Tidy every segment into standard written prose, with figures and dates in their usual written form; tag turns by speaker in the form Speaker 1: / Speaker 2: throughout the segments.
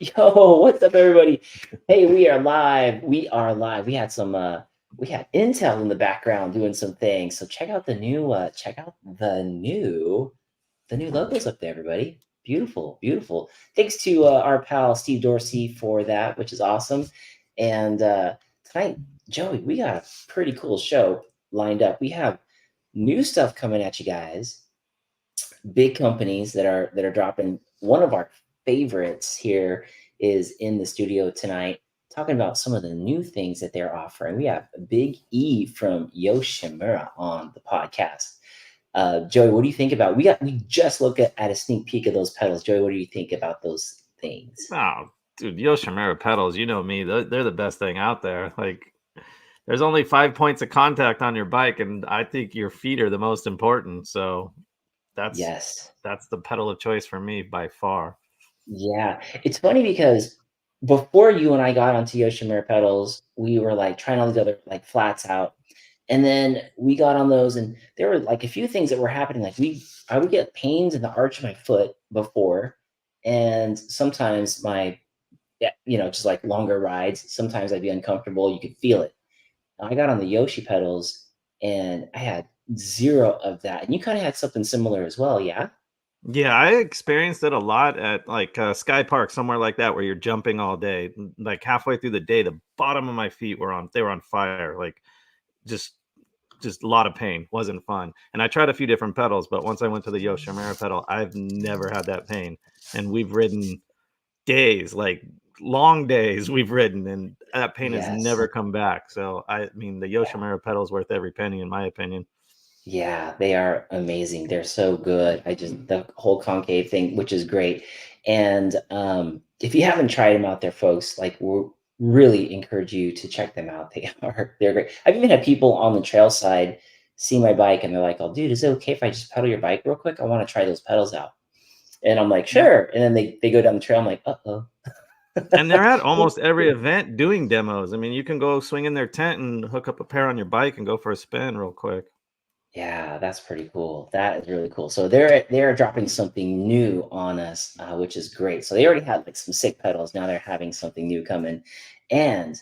Speaker 1: Yo, what's up, everybody? Hey, we are live. We are live. We had Intel in the background doing some things. So check out the new logos up there, everybody. Beautiful, beautiful. Thanks to our pal Steve Dorsey for that, which is awesome. And tonight, Joey, we got a pretty cool show lined up. We have new stuff coming at you guys, big companies that are dropping. One of our favorites here is in the studio tonight, talking about some of the new things that they're offering. We have Big E from Yoshimura on the podcast. Joey, what do you think about? We just looked at a sneak peek of those pedals. Joey, what do you think about those things?
Speaker 2: Oh, dude, Yoshimura pedals, you know me. They're the best thing out there. Like, there's only 5 points of contact on your bike, and I think your feet are the most important. So that's
Speaker 1: Yes.
Speaker 2: that's the pedal of choice for me by far.
Speaker 1: Yeah, it's funny because before you and I got onto Yoshimura pedals, we were like trying all these other like flats out, and then we got on those, and there were like a few things that were happening. Like I would get pains in the arch of my foot before, and sometimes yeah, just like longer rides. Sometimes I'd be uncomfortable. You could feel it. I got on the Yoshi pedals, and I had zero of that. And you kind of had something similar as well, yeah?
Speaker 2: Yeah, I experienced it a lot at like Sky Park, somewhere like that, where you're jumping all day. Like halfway through the day, the bottom of my feet were on fire. Like just just a lot of pain. Wasn't fun. And I tried a few different pedals, but once I went to the Yoshimura pedal, I've never had that pain. And we've ridden days, like long days we've ridden, and that pain has
Speaker 1: Yes.
Speaker 2: never come back. So I mean, the Yoshimura pedal's worth every penny, in my opinion.
Speaker 1: Yeah, they are amazing. They're so good. The whole concave thing, which is great. And if you haven't tried them out there, folks, like we really encourage you to check them out. They're great. I've even had people on the trail side see my bike and they're like, "Oh, dude, is it okay if I just pedal your bike real quick? I want to try those pedals out." And I'm like,
Speaker 2: Yeah.
Speaker 1: "Sure." And then they go down the trail. I'm like, "Uh-oh."
Speaker 2: And they're at almost every event doing demos. I mean, you can go swing in their tent and hook up a pair on your bike and go for a spin real quick.
Speaker 1: Yeah, that's pretty cool. That is really cool. So they're dropping something new on us, which is great. So they already had like some sick pedals. Now they're having something new coming, and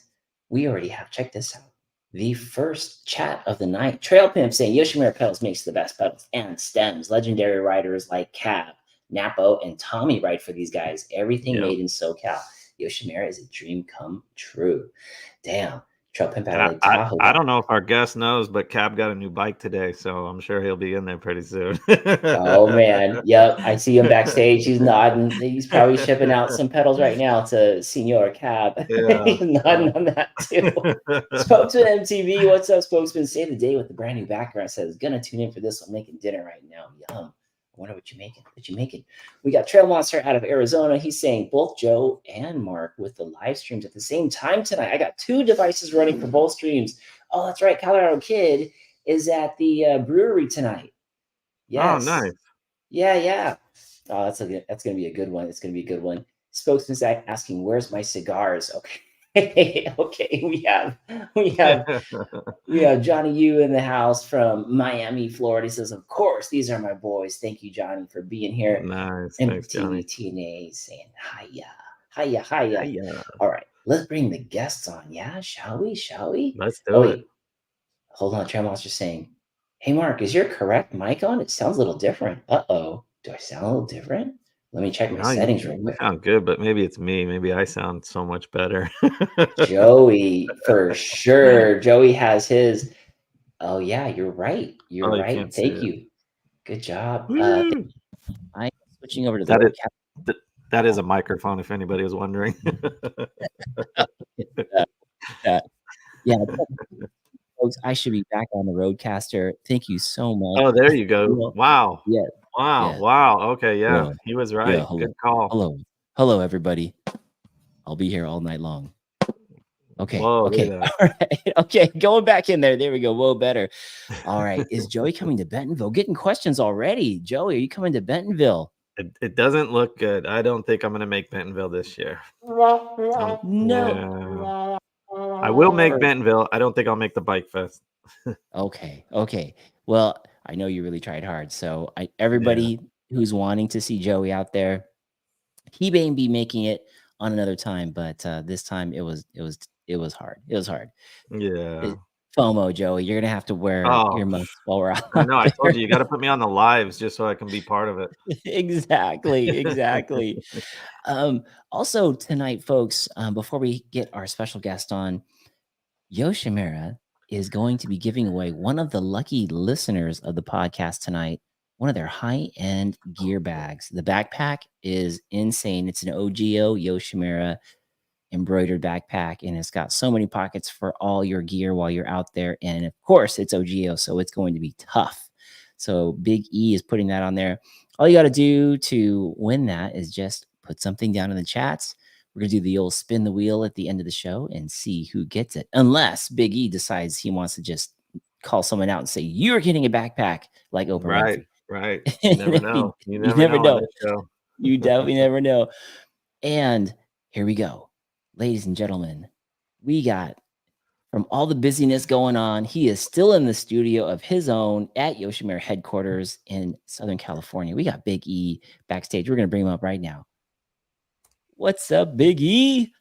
Speaker 1: we already have. Check this out. The first chat of the night. Trail Pimp saying Yoshimura pedals makes the best pedals and stems. Legendary riders like Cab, Napo, and Tommy ride for these guys. Everything
Speaker 2: Yep.
Speaker 1: made in SoCal. Yoshimura is a dream come true. Damn. Trail Pimp out
Speaker 2: And
Speaker 1: of
Speaker 2: I,
Speaker 1: Lake
Speaker 2: I,
Speaker 1: Tahoe
Speaker 2: I
Speaker 1: got.
Speaker 2: don't know if our guest knows, but Cab got a new bike today, so I'm sure he'll be in there pretty soon.
Speaker 1: Oh man, yep. I see him backstage. He's nodding. He's probably shipping out some pedals right now to Senor Cab.
Speaker 2: Yeah.
Speaker 1: He's nodding on that too. Spokesman MTV, what's up, spokesman? Save the day with the brand new background. Says gonna tune in for this one. Making dinner right now. Yum. I wonder what you making. What you making? We got Trail Monster out of Arizona. He's saying both Joe and Mark with the live streams at the same time tonight. I got two devices running for both streams. Oh, that's right. Colorado Kid is at the brewery tonight.
Speaker 2: Oh,
Speaker 1: Yes.
Speaker 2: nice.
Speaker 1: Yeah, yeah. Oh, that's gonna be a good one. It's gonna be a good one. Spokesman's asking, "Where's my cigars?" Okay, okay. We have we have Johnny U in the house from Miami, Florida. He says, "Of course, these are my boys. Thank you, Johnny, for being here."
Speaker 2: Nice. Thanks,
Speaker 1: MTV
Speaker 2: Johnny.
Speaker 1: TNA saying, "Hiya, hiya, hiya."
Speaker 2: Hiya.
Speaker 1: All right, let's bring the guests on. Yeah, shall we? Shall we?
Speaker 2: Let's
Speaker 1: Oh
Speaker 2: do it.
Speaker 1: wait, hold on. Trail Monster saying, "Hey, Mark, is your correct mic on? It sounds a little different." Uh-oh. Do I sound a little different? Let me check my
Speaker 2: No, you
Speaker 1: settings real
Speaker 2: you
Speaker 1: quick.
Speaker 2: sound good, but maybe it's me. Maybe I sound so much better.
Speaker 1: Joey, for sure. Joey has his. Oh, yeah, you're right. You're
Speaker 2: Oh, you
Speaker 1: right.
Speaker 2: can't see
Speaker 1: Thank
Speaker 2: it.
Speaker 1: you. Good job.
Speaker 2: Woo!
Speaker 1: I'm switching over to the
Speaker 2: That is
Speaker 1: roadcast.
Speaker 2: th that is a microphone, if anybody was wondering.
Speaker 1: Uh, yeah, folks, I should be back on the roadcaster. Thank you so much.
Speaker 2: Oh, there you go.
Speaker 1: Well,
Speaker 2: Wow.
Speaker 1: yeah,
Speaker 2: Wow,
Speaker 1: yeah,
Speaker 2: wow. Okay, yeah,
Speaker 1: yeah,
Speaker 2: he was
Speaker 1: yeah.
Speaker 2: right.
Speaker 1: Hello,
Speaker 2: Good call.
Speaker 1: hello, hello, everybody. I'll be here all night long. Okay,
Speaker 2: Whoa, look
Speaker 1: okay,
Speaker 2: at
Speaker 1: all right, okay. Going back in there. There we go. Whoa, better. All right. Is
Speaker 2: that.
Speaker 1: Joey coming to Bentonville? Getting questions already. Joey, are you coming to Bentonville?
Speaker 2: It doesn't look good. I don't think I'm gonna make Bentonville this year.
Speaker 1: No.
Speaker 2: Yeah. I will make
Speaker 1: Or-
Speaker 2: Bentonville. I don't think I'll make the Bike Fest.
Speaker 1: Okay. Okay. Well, I know you really tried hard. So
Speaker 2: Yeah.
Speaker 1: everybody who's wanting to see Joey out there, he may be making it on another time, but this time it was hard. It was hard.
Speaker 2: Yeah.
Speaker 1: It, FOMO, Joey. You're gonna have to wear
Speaker 2: Oh,
Speaker 1: earmuffs while we're
Speaker 2: I
Speaker 1: out
Speaker 2: know. I told
Speaker 1: there.
Speaker 2: you, you got to put me on the lives just so I can be part of it.
Speaker 1: Exactly, exactly. Also tonight, folks, before we get our special guest on, Yoshimura is going to be giving away one of the lucky listeners of the podcast tonight, one of their high-end gear bags. The backpack is insane. It's an OGO Yoshimura embroidered backpack, and it's got so many pockets for all your gear while you're out there. And of course, it's OGO, so it's going to be tough. So Big E is putting that on there. All you got to do to win that is just put something down in the chats. We're going to do the old spin the wheel at the end of the show and see who gets it. Unless Big E decides he wants to just call someone out and say, you're getting a backpack like Oprah
Speaker 2: Right,
Speaker 1: Winfrey.
Speaker 2: right. You never know. You
Speaker 1: You
Speaker 2: never
Speaker 1: never
Speaker 2: know on
Speaker 1: know.
Speaker 2: this show.
Speaker 1: You definitely never know. And here we go. Ladies and gentlemen, we got, from all the busyness going on, he is still in the studio of his own at Yoshimura headquarters in Southern California. We got Big E backstage. We're going to bring him up right now. What's up, Big E?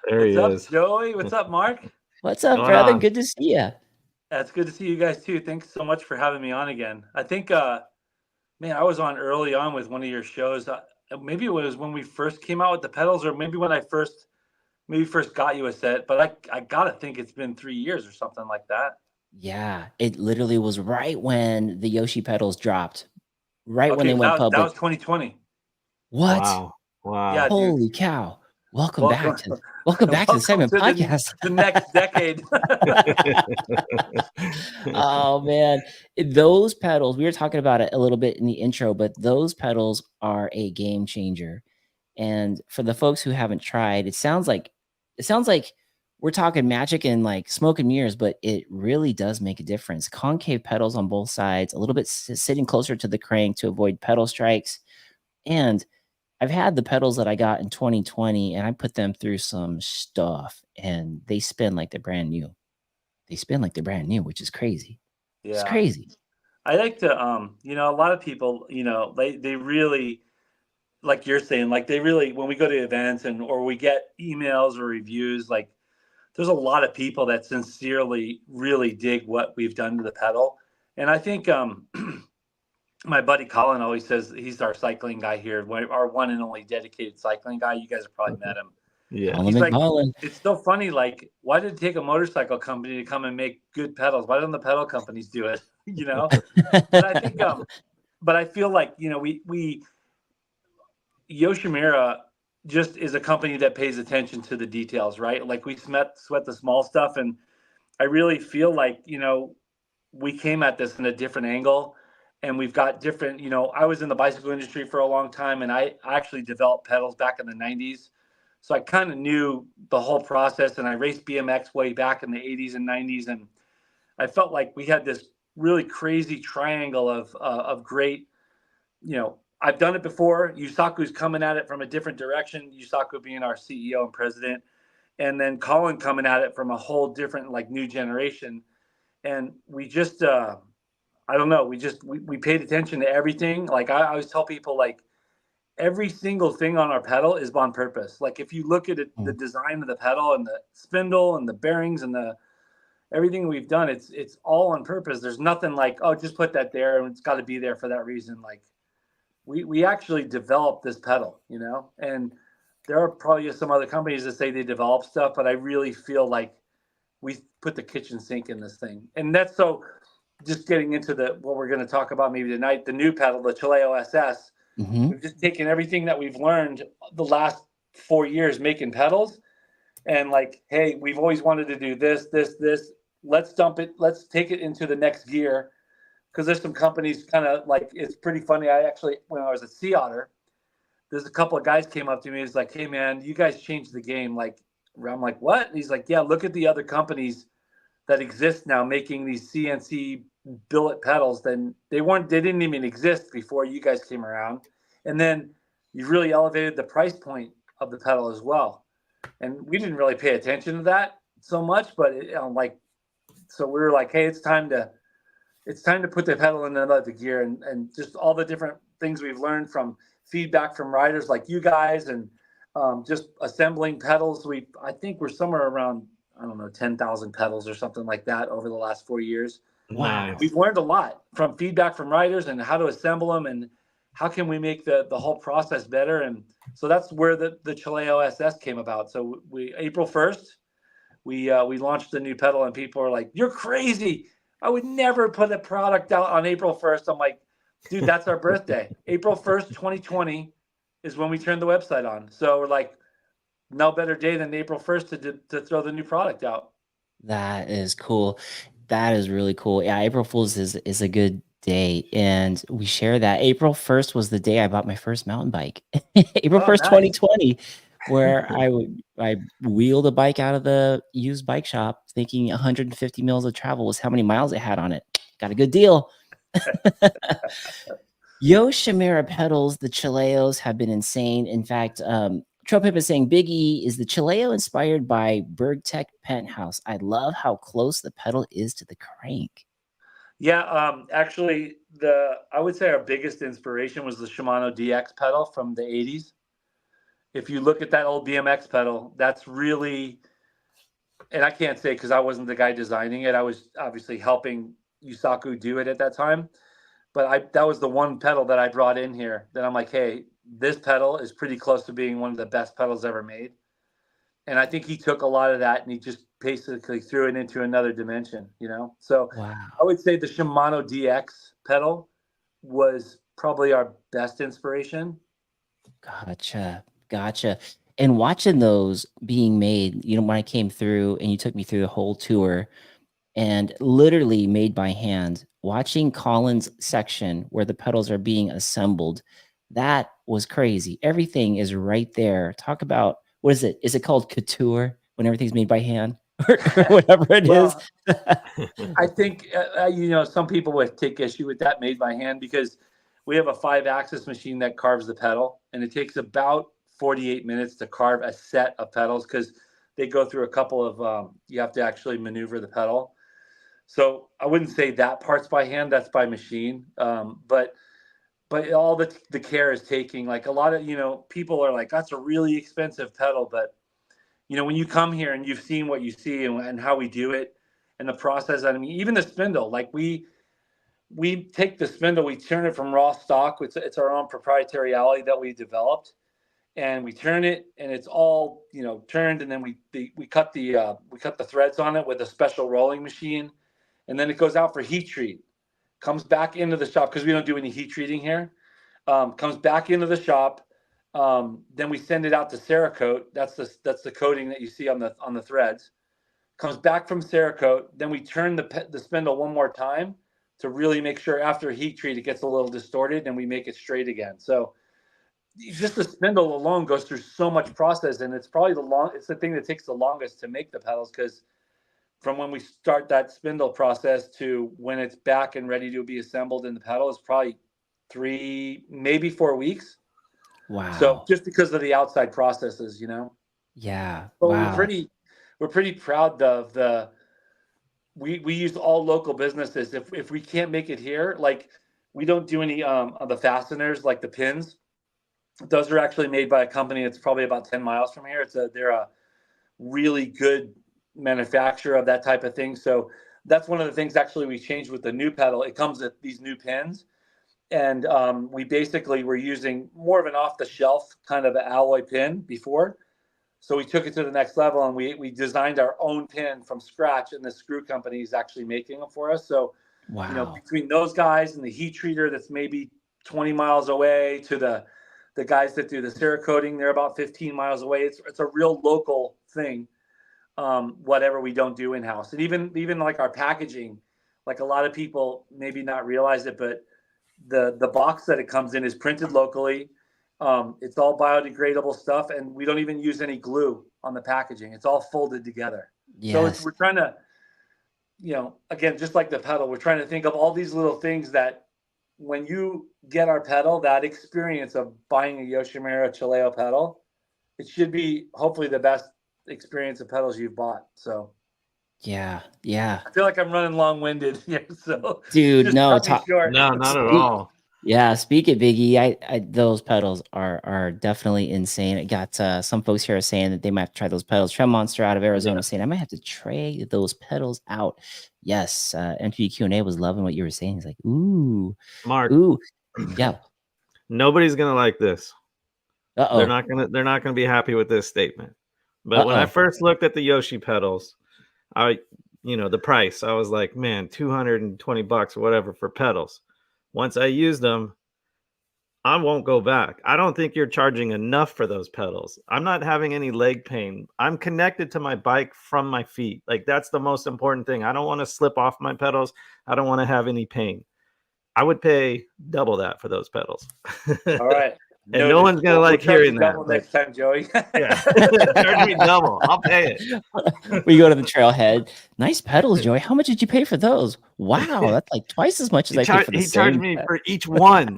Speaker 2: There he
Speaker 3: What's up,
Speaker 2: is.
Speaker 3: Joey? What's up, Mark?
Speaker 1: What's up,
Speaker 2: Going
Speaker 1: brother?
Speaker 2: on?
Speaker 1: Good to see you.
Speaker 3: It's good to see you guys too. Thanks so much for having me on again. I think, man, I was on early on with one of your shows. Maybe it was when we first came out with the pedals, or maybe when I first got you a set. But I gotta think it's been 3 years or something like that.
Speaker 1: Yeah, it literally was right when the Yoshi pedals dropped, right when
Speaker 3: Okay,
Speaker 1: they went
Speaker 3: that
Speaker 1: public.
Speaker 3: was 2020.
Speaker 1: What?
Speaker 2: Wow. Wow.
Speaker 3: Yeah, dude.
Speaker 1: Holy cow. Welcome
Speaker 3: Welcome,
Speaker 1: back to the segment podcast.
Speaker 3: the next decade.
Speaker 1: Oh man, those pedals, we were talking about it a little bit in the intro, but those pedals are a game changer. And for the folks who haven't tried, it sounds like we're talking magic and like smoke and mirrors, but it really does make a difference. Concave pedals on both sides, a little bit sitting closer to the crank to avoid pedal strikes. And I've had the pedals that I got in 2020 and I put them through some stuff and they spin like they're brand new. They spin like they're brand new, which is crazy. It's
Speaker 3: Yeah,
Speaker 1: crazy.
Speaker 3: I like to, a lot of people, they really, like you're saying, like they really, when we go to events or we get emails or reviews, like there's a lot of people that sincerely really dig what we've done to the pedal. And I think my buddy Colin always says he's our cycling guy here, our one and only dedicated cycling guy. You guys have probably met him.
Speaker 2: Yeah.
Speaker 1: Colin
Speaker 3: He's like,
Speaker 1: McMullen.
Speaker 3: it's so funny. Like, why did it take a motorcycle company to come and make good pedals? Why don't the pedal companies do it? But I think, but I feel like, we Yoshimura just is a company that pays attention to the details, right? Like we sweat the small stuff. And I really feel like, we came at this in a different angle and we've got different, I was in the bicycle industry for a long time and I actually developed pedals back in the 90s. So I kind of knew the whole process and I raced BMX way back in the 80s and 90s. And I felt like we had this really crazy triangle of great, I've done it before. Yusaku's coming at it from a different direction. Yusaku being our CEO and president, and then Colin coming at it from a whole different, like, new generation. And we just, I don't know, we paid attention to everything. Like I always tell people, like every single thing on our pedal is on purpose. Like if you look at it, the design of the pedal and the spindle and the bearings and the everything we've done, it's all on purpose. There's nothing like, oh, just put that there and it's got to be there for that reason. Like we actually developed this pedal, and there are probably some other companies that say they develop stuff, but I really feel like we put the kitchen sink in this thing. And that's so just getting into what we're going to talk about maybe tonight, the new pedal, the Chileo SS.
Speaker 1: Mm-hmm.
Speaker 3: We've just taken everything that we've learned the last 4 years making pedals and like, hey, we've always wanted to do this. Let's dump it. Let's take it into the next gear. Because there's some companies kind of like, it's pretty funny. I actually, when I was at Sea Otter, there's a couple of guys came up to me. He's like, hey man, you guys changed the game. Like, I'm like, what? And he's like, yeah, look at the other companies that exist now making these CNC billet pedals. Then they didn't even exist before you guys came around. And then you really elevated the price point of the pedal as well. And we didn't really pay attention to that so much, but so we were like, hey, it's time to put the pedal in another gear and just all the different things we've learned from feedback from riders like you guys. And just assembling pedals. I think we're somewhere around, I don't know, 10,000 pedals or something like that over the last 4 years.
Speaker 1: Wow.
Speaker 3: We've learned a lot from feedback from riders and how to assemble them and how can we make the whole process better. And so that's where the Chileo SS came about. So April 1st, we launched the new pedal and people are like, "You're crazy. I would never put a product out on April 1st." I'm like, dude, that's our birthday. April 1st, 2020 is when we turned the website on. So we're like, no better day than April 1st to throw the new product out.
Speaker 1: That is cool. That is really cool. Yeah, April Fool's is a good day, and we share that. April 1st was the day I bought my first mountain bike. April
Speaker 3: Oh,
Speaker 1: 1st,
Speaker 3: nice.
Speaker 1: 2020, where I wheeled a bike out of the used bike shop thinking 150 miles of travel was how many miles it had on it. Got a good deal. Yoshimura pedals, the Chileos have been insane. In fact, Tropip is saying Big E is the Chileo inspired by BergTech Penthouse. I love how close the pedal is to the crank.
Speaker 3: Yeah, actually, I would say our biggest inspiration was the Shimano DX pedal from the 80s. If you look at that old BMX pedal, that's really, and I can't say because I wasn't the guy designing it. I was obviously helping Yusaku do it at that time. But that was the one pedal that I brought in here that I'm like, hey, this pedal is pretty close to being one of the best pedals ever made. And I think he took a lot of that and he just basically threw it into another dimension, you know? So
Speaker 1: Wow.
Speaker 3: I would say the Shimano DX pedal was probably our best inspiration.
Speaker 1: Gotcha. And watching those being made, when I came through and you took me through the whole tour and literally made by hand, watching Colin's section where the pedals are being assembled, that was crazy. Everything is right there. Talk about, what is it? Is it called couture when everything's made by hand or whatever it is?
Speaker 3: I think, some people would take issue with that made by hand because we have a 5-axis machine that carves the pedal and it takes about 48 minutes to carve a set of pedals because they go through a couple of, you have to actually maneuver the pedal. So I wouldn't say that part's by hand, that's by machine. But all the care is taking, like a lot of, people are like, that's a really expensive pedal. But, when you come here and you've seen what you see and how we do it and the process, I mean, even the spindle, like we take the spindle, we turn it from raw stock. It's our own proprietary alley that we developed and we turn it and it's all, turned. And then we cut the threads on it with a special rolling machine. And then it goes out for heat treat, comes back into the shop because we don't do any heat treating here. Comes back into the shop. Then we send it out to Cerakote. That's the coating that you see on the threads. Comes back from Cerakote. Then we turn the spindle one more time to really make sure after heat treat it gets a little distorted and we make it straight again. So just the spindle alone goes through so much process, and it's probably it's the thing that takes the longest to make the pedals because from when we start that spindle process to when it's back and ready to be assembled in the pedal is probably 3, maybe 4 weeks.
Speaker 1: Wow.
Speaker 3: So just because of the outside processes,
Speaker 1: Yeah.
Speaker 3: But
Speaker 1: wow.
Speaker 3: we're pretty proud of we use all local businesses. If we can't make it here, like we don't do any of the fasteners, like the pins. Those are actually made by a company that's probably about 10 miles from here. They're a really good manufacturer of that type of thing. So that's one of the things actually we changed with the new pedal. It comes with these new pins. And we basically were using more of an off-the-shelf kind of alloy pin before. So we took it to the next level and we designed our own pin from scratch, and the screw company is actually making them for us. So,
Speaker 1: Wow.
Speaker 3: Between those guys and the heat treater that's maybe 20 miles away to the guys that do the Cerakoting, they're about 15 miles away. It's a real local thing. Whatever we don't do in-house. And even like our packaging, like a lot of people maybe not realize it, but the box that it comes in is printed locally. It's all biodegradable stuff, and we don't even use any glue on the packaging. It's all folded together.
Speaker 1: Yes.
Speaker 3: So we're trying to, again, just like the pedal, we're trying to think of all these little things that when you get our pedal, that experience of buying a Yoshimura Chileo pedal, it should be hopefully the best experience of pedals you've bought. So
Speaker 1: Yeah.
Speaker 3: I feel like I'm running long-winded here. So
Speaker 1: Dude,
Speaker 3: just
Speaker 1: no,
Speaker 3: cut me short.
Speaker 2: No, not at all.
Speaker 1: Yeah, speak it, Biggie. I those pedals are definitely insane. I got some folks here are saying that they might have to try those pedals. Trem Monster out of Arizona
Speaker 3: Yeah.
Speaker 1: saying I might have to try those pedals out. Yes, MTV Q&A was loving what you were saying. He's like, ooh,
Speaker 2: Mark,
Speaker 1: ooh, yeah.
Speaker 2: nobody's gonna like this. They're
Speaker 1: Uh-oh.
Speaker 2: not gonna be happy with this statement. But when I
Speaker 1: Uh-oh.
Speaker 2: first looked at the Yoshi pedals, the price, I was like, man, $220 or whatever for pedals. Once I used them, I won't go back. I don't think you're charging enough for those pedals. I'm not having any leg pain. I'm connected to my bike from my feet. Like, that's the most important thing. I don't want to slip off my pedals. I don't want to have any pain. I would pay double that for those pedals.
Speaker 3: All right.
Speaker 2: And no
Speaker 3: Noted.
Speaker 2: one's gonna
Speaker 3: We'll
Speaker 2: like
Speaker 3: charge you
Speaker 2: hearing that.
Speaker 3: double
Speaker 2: But
Speaker 3: next time, Joey.
Speaker 2: yeah, charge me double. I'll pay it.
Speaker 1: We go to the trailhead. Nice pedals, Joey. How much did you pay for those? Wow, that's like twice as much as I paid for the
Speaker 2: He charged
Speaker 1: same.
Speaker 2: me for each one.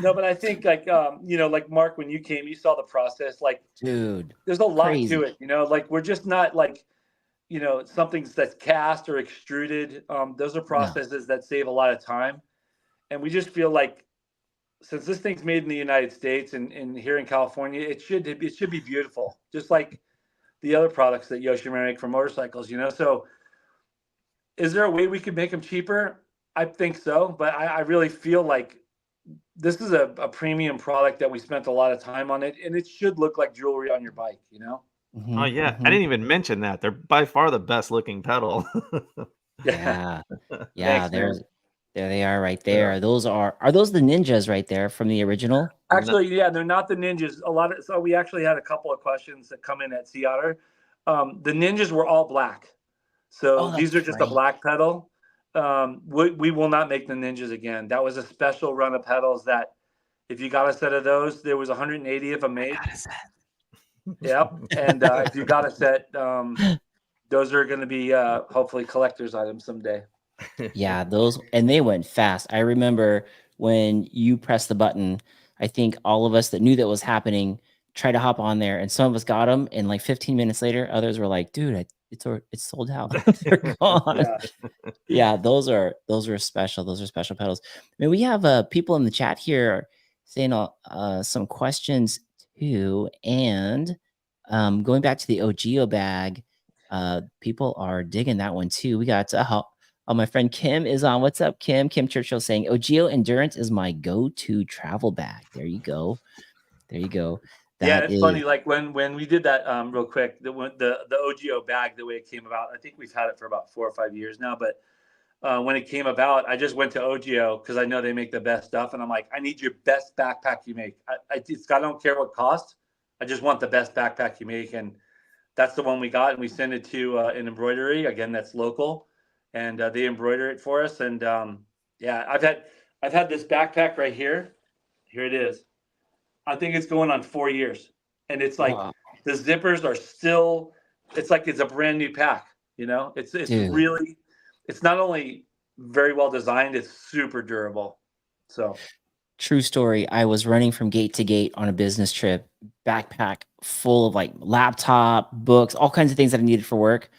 Speaker 3: No, but I think like like Mark, when you came, you saw the process. Like,
Speaker 1: Dude,
Speaker 3: there's a lot
Speaker 1: crazy.
Speaker 3: to it. Like we're just not like something that's cast or extruded. Those are processes that save a lot of time, and we just feel like since this thing's made in the United States and here in California, it should be beautiful, just like the other products that Yoshimura make for motorcycles. So is there a way we could make them cheaper? I think so, but I really feel like this is a premium product that we spent a lot of time on it, and it should look like jewelry on your bike.
Speaker 2: Oh yeah, I didn't even mention that. They're by far the best looking pedal.
Speaker 1: Yeah.
Speaker 3: Thanks, man.
Speaker 1: There they are right there. Yeah. Those are those the ninjas right there from the original?
Speaker 3: Actually, yeah, they're not the ninjas. So we actually had a couple of questions that come in at Sea Otter. The ninjas were all black. So these are just a black pedal. We will not make the ninjas again. That was a special run of pedals that if you got a set of those, there was 180 of them made.
Speaker 1: I got a set.
Speaker 3: Yep. And if you got a set, those are going to be hopefully collector's items someday.
Speaker 1: Yeah, those, and they went fast. I remember when you pressed the button, I think all of us that knew that was happening tried to hop on there, and some of us got them, and like 15 minutes later, others were like, dude, it's sold out. They're gone. Yeah, those are special. Those are special pedals. I mean, we have people in the chat here saying some questions too, and going back to the OGO bag, people are digging that one too. We got my friend Kim is on. What's up, Kim? Kim Churchill saying OGO Endurance is my go-to travel bag. There you go. There you go.
Speaker 3: Yeah, it's funny. Like when we did that, real quick, the OGO bag, the way it came about, I think we've had it for about 4 or 5 years now. But when it came about, I just went to OGO because I know they make the best stuff, and I'm like, I need your best backpack you make. I don't care what cost. I just want the best backpack you make, and that's the one we got, and we sent it to an embroidery again that's local, and they embroider it for us. And yeah, I've had this backpack right here. Here it is. I think it's going on 4 years, and it's like the zippers are still. It's like it's a brand new pack. It's really. It's not only very well designed; it's super durable. So.
Speaker 1: True story. I was running from gate to gate on a business trip, backpack full of like laptop, books, all kinds of things that I needed for work.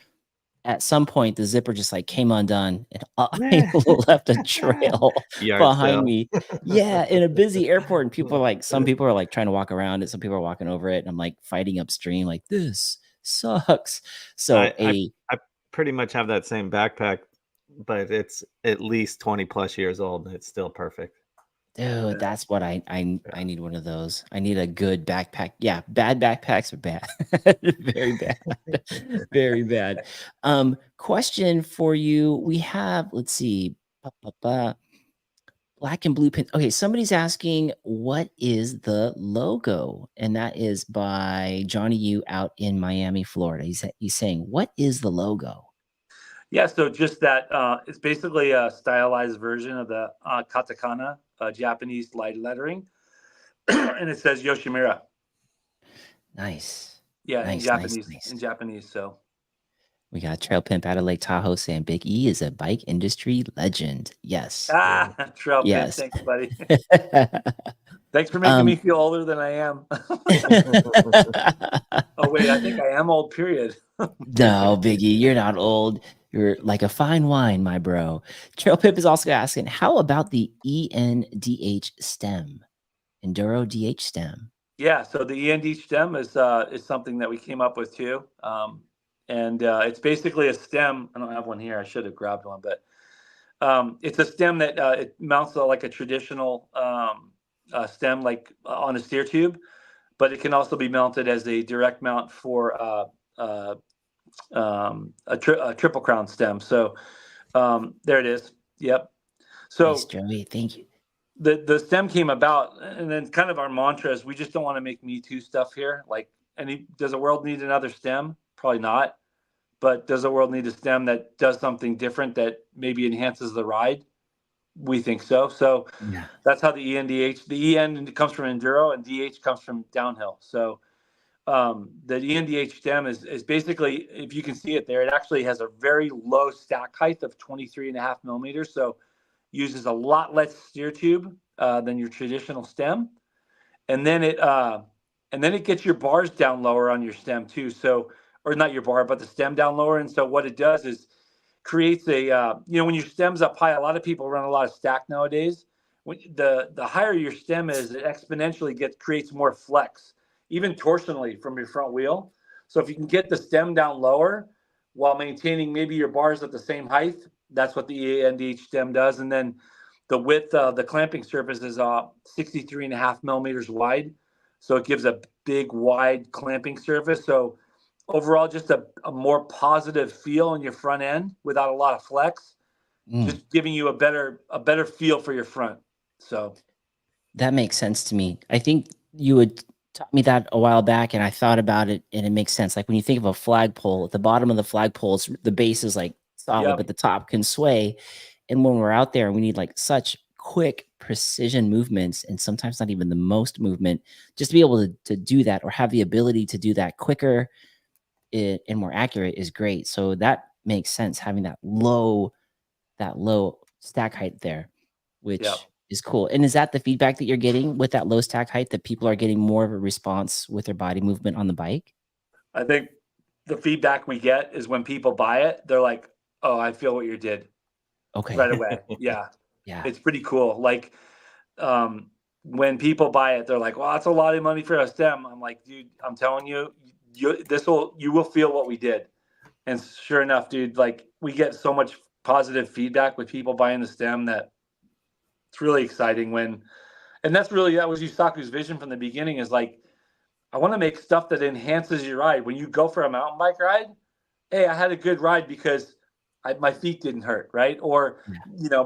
Speaker 1: At some point, the zipper just like came undone and I left a trail behind me. Yeah, in a busy airport. And people are like, some people are like trying to walk around it. Some people are walking over it. And I'm like fighting upstream, like, this sucks. So
Speaker 2: I pretty much have that same backpack, but it's at least 20 plus years old. And it's still perfect.
Speaker 1: Dude, that's what I need one of those. I need a good backpack. Yeah, bad backpacks are bad. Very bad. Very bad. Question for you. We have, let's see, black and blue pin. Okay, somebody's asking, what is the logo? And that is by Johnny U out in Miami, Florida. He's saying, what is the logo?
Speaker 3: Yeah, so just that it's basically a stylized version of the katakana, Japanese light lettering, and it says Yoshimura.
Speaker 1: Nice.
Speaker 3: Yeah,
Speaker 1: nice,
Speaker 3: in Japanese.
Speaker 1: Nice.
Speaker 3: In Japanese, so.
Speaker 1: We got Trail Pimp out of Lake Tahoe saying Big E is a bike industry legend. Yes.
Speaker 3: Trail Pimp. Thanks, buddy. Thanks for making me feel older than I am. Oh, wait, I think I am old, period.
Speaker 1: No, Biggie, you're not old. You're like a fine wine, my bro. Trail Pip is also asking, how about the ENDH stem? Enduro DH stem.
Speaker 3: Yeah, so the END stem is something that we came up with too, and it's basically a stem. I don't have one here. I should have grabbed one, but it's a stem that it mounts like a traditional stem, like on a steer tube, but it can also be mounted as a direct mount for a triple crown stem. So there it is. Yep.
Speaker 1: Nice,
Speaker 3: So
Speaker 1: Joey. Thank you.
Speaker 3: the stem came about, and then kind of our mantra is we just don't want to make Me Too stuff here. Like, does the world need another stem? Probably not. But does the world need a stem that does something different that maybe enhances the ride? We think so. So
Speaker 1: Yeah.
Speaker 3: that's how the ENDH, the EN comes from enduro and DH comes from downhill. So the ENDH stem is basically, if you can see it there, it actually has a very low stack height of 23.5 millimeters. So uses a lot less steer tube than your traditional stem, and then it gets your bars down lower on your stem too. So, or not your bar, but the stem down lower. And so what it does is creates a when your stem's up high, a lot of people run a lot of stack nowadays. When the higher your stem is, it exponentially creates more flex, even torsionally from your front wheel. So if you can get the stem down lower while maintaining maybe your bars at the same height, that's what the ENDH stem does. And then the width of the clamping surface is 63.5 millimeters wide. So it gives a big wide clamping surface. So overall, just a more positive feel in your front end without a lot of flex, just giving you a better feel for your front. So
Speaker 1: that makes sense to me. I think you had taught me that a while back, and I thought about it, and it makes sense. Like when you think of a flagpole, at the bottom of the flagpole, the base is like solid, but the top can sway. And when we're out there, we need like such quick precision movements, and sometimes not even the most movement, just to be able to do that or have the ability to do that quicker and more accurate is great. So that makes sense, having that low stack height there, which is cool. And is that the feedback that you're getting with that low stack height, that people are getting more of a response with their body movement on the bike?
Speaker 3: I think the feedback we get is when people buy it, they're like, "Oh, I feel what you did."
Speaker 1: Okay.
Speaker 3: Right away. Yeah.
Speaker 1: Yeah.
Speaker 3: It's pretty cool. Like when people buy it, they're like, "Well, that's a lot of money for a stem." I'm like, "Dude, I'm telling you, you will feel what we did." And sure enough, dude, like we get so much positive feedback with people buying the stem that it's really exciting and that was Yusaku's vision from the beginning, is like, I want to make stuff that enhances your ride. When you go for a mountain bike ride, hey, I had a good ride because my feet didn't hurt, right? Or,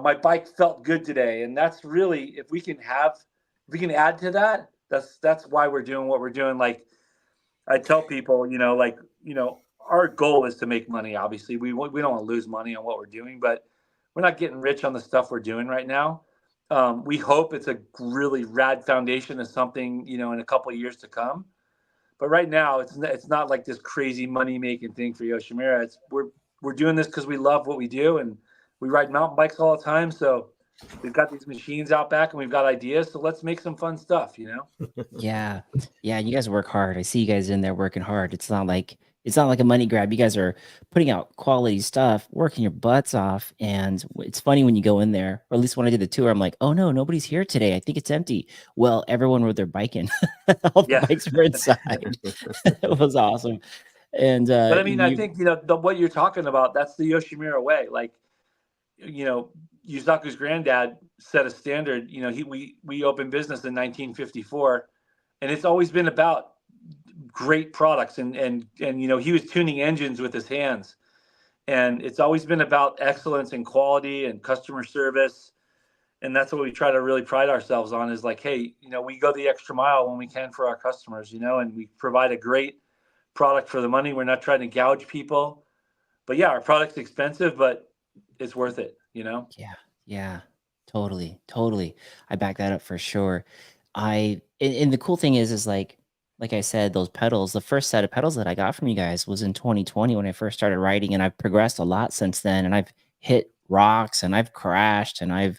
Speaker 3: my bike felt good today. And that's really, if we can add to that, that's why we're doing what we're doing. Like I tell people, our goal is to make money. Obviously, we don't want to lose money on what we're doing, but we're not getting rich on the stuff we're doing right now. We hope it's a really rad foundation of something, in a couple of years to come. But right now, it's not like this crazy money making thing for Yoshimura. We're doing this because we love what we do, and we ride mountain bikes all the time. So we've got these machines out back, and we've got ideas. So let's make some fun stuff,
Speaker 1: Yeah. Yeah. You guys work hard. I see you guys in there working hard. It's not like a money grab. You guys are putting out quality stuff, working your butts off. And it's funny when you go in there, or at least when I did the tour, I'm like, oh no, nobody's here today. I think it's empty. Well, everyone rode their bike in. All the bikes were inside. It was awesome. And
Speaker 3: But I mean, I think what you're talking about, that's the Yoshimura way. Like, Yusaku's granddad set a standard. We opened business in 1954, and it's always been about great products, and he was tuning engines with his hands, and it's always been about excellence and quality and customer service. And that's what we try to really pride ourselves on, is like, hey, we go the extra mile when we can for our customers, and we provide a great product for the money. We're not trying to gouge people, but yeah, our product's expensive, but it's worth it,
Speaker 1: Yeah, totally. I back that up for sure. And the cool thing is like I said, those pedals, the first set of pedals that I got from you guys was in 2020 when I first started riding, and I've progressed a lot since then. And I've hit rocks, and I've crashed, and I've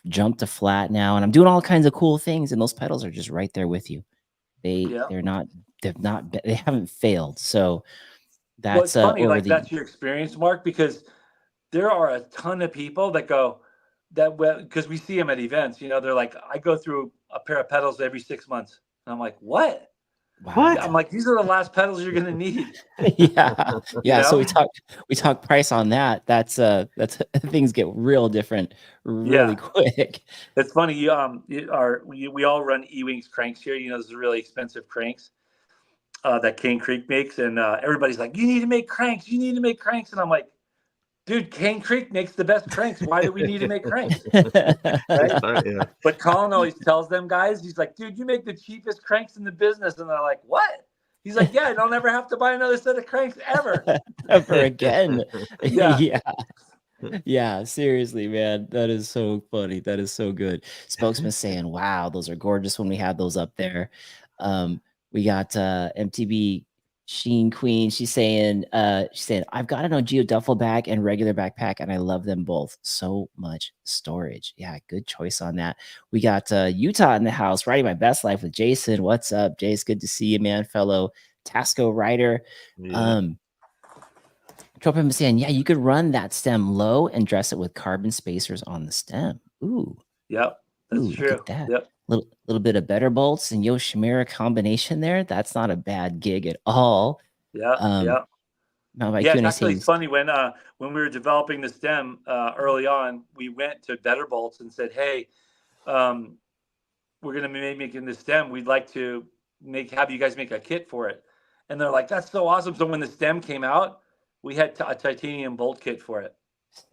Speaker 1: jumped to flat now, and I'm doing all kinds of cool things. And those pedals are just right there with you. They haven't failed. So
Speaker 3: Well,
Speaker 1: That's
Speaker 3: it's funny,
Speaker 1: over
Speaker 3: like
Speaker 1: the
Speaker 3: that's your experience, Mark, because there are a ton of people that go because we see them at events. They're like, I go through a pair of pedals every 6 months, and I'm like, what?
Speaker 2: What?
Speaker 3: I'm
Speaker 1: wow.
Speaker 3: like, these are the last pedals you're gonna need.
Speaker 1: Yeah.
Speaker 3: You
Speaker 1: Yeah, so
Speaker 3: know?
Speaker 1: we talk price on that. That's things get real different really
Speaker 3: Yeah.
Speaker 1: quick.
Speaker 3: It's funny. We all run E-Wings cranks here. Those are really expensive cranks that Cane Creek makes, and everybody's like, "You need to make cranks. You need to make cranks." And I'm like, "Dude, Cane Creek makes the best cranks. Why do we need to make cranks?" Right?
Speaker 2: Yeah.
Speaker 3: But Colin always tells them guys, he's like, "Dude, you make the cheapest cranks in the business," and they're like, "What?" He's like, "Yeah, I don't ever have to buy another set of cranks ever."
Speaker 1: Ever again.
Speaker 3: Yeah.
Speaker 1: Yeah. Yeah, seriously, man. That is so funny. That is so good. Spokesman saying, "Wow, those are gorgeous when we have those up there." We got MTB Sheen Queen. She's saying, "I've got an OGO duffel bag and regular backpack, and I love them both. So much storage." Yeah, good choice on that. We got Utah in the house, riding my best life with Jason. What's up, Jace? Good to see you, man. Fellow Tasco rider.
Speaker 2: Yeah.
Speaker 1: Tropim was saying, yeah, you could run that stem low and dress it with carbon spacers on the stem. Ooh,
Speaker 3: Yep. That's
Speaker 1: look
Speaker 3: true.
Speaker 1: at that.
Speaker 3: Yep.
Speaker 1: Little bit of better bolts and Yoshimura combination there. That's not a bad gig at all.
Speaker 3: Yeah.
Speaker 1: Um,
Speaker 3: Yeah.
Speaker 1: now by
Speaker 3: Yeah, it's
Speaker 1: Q&A
Speaker 3: actually
Speaker 1: saying,
Speaker 3: it's funny when we were developing the stem early on, we went to Better Bolts and said, "Hey, um, we're going to be making this stem. We'd like to have you guys make a kit for it." And they're like, "That's so awesome!" So when the stem came out, we had a titanium bolt kit for it.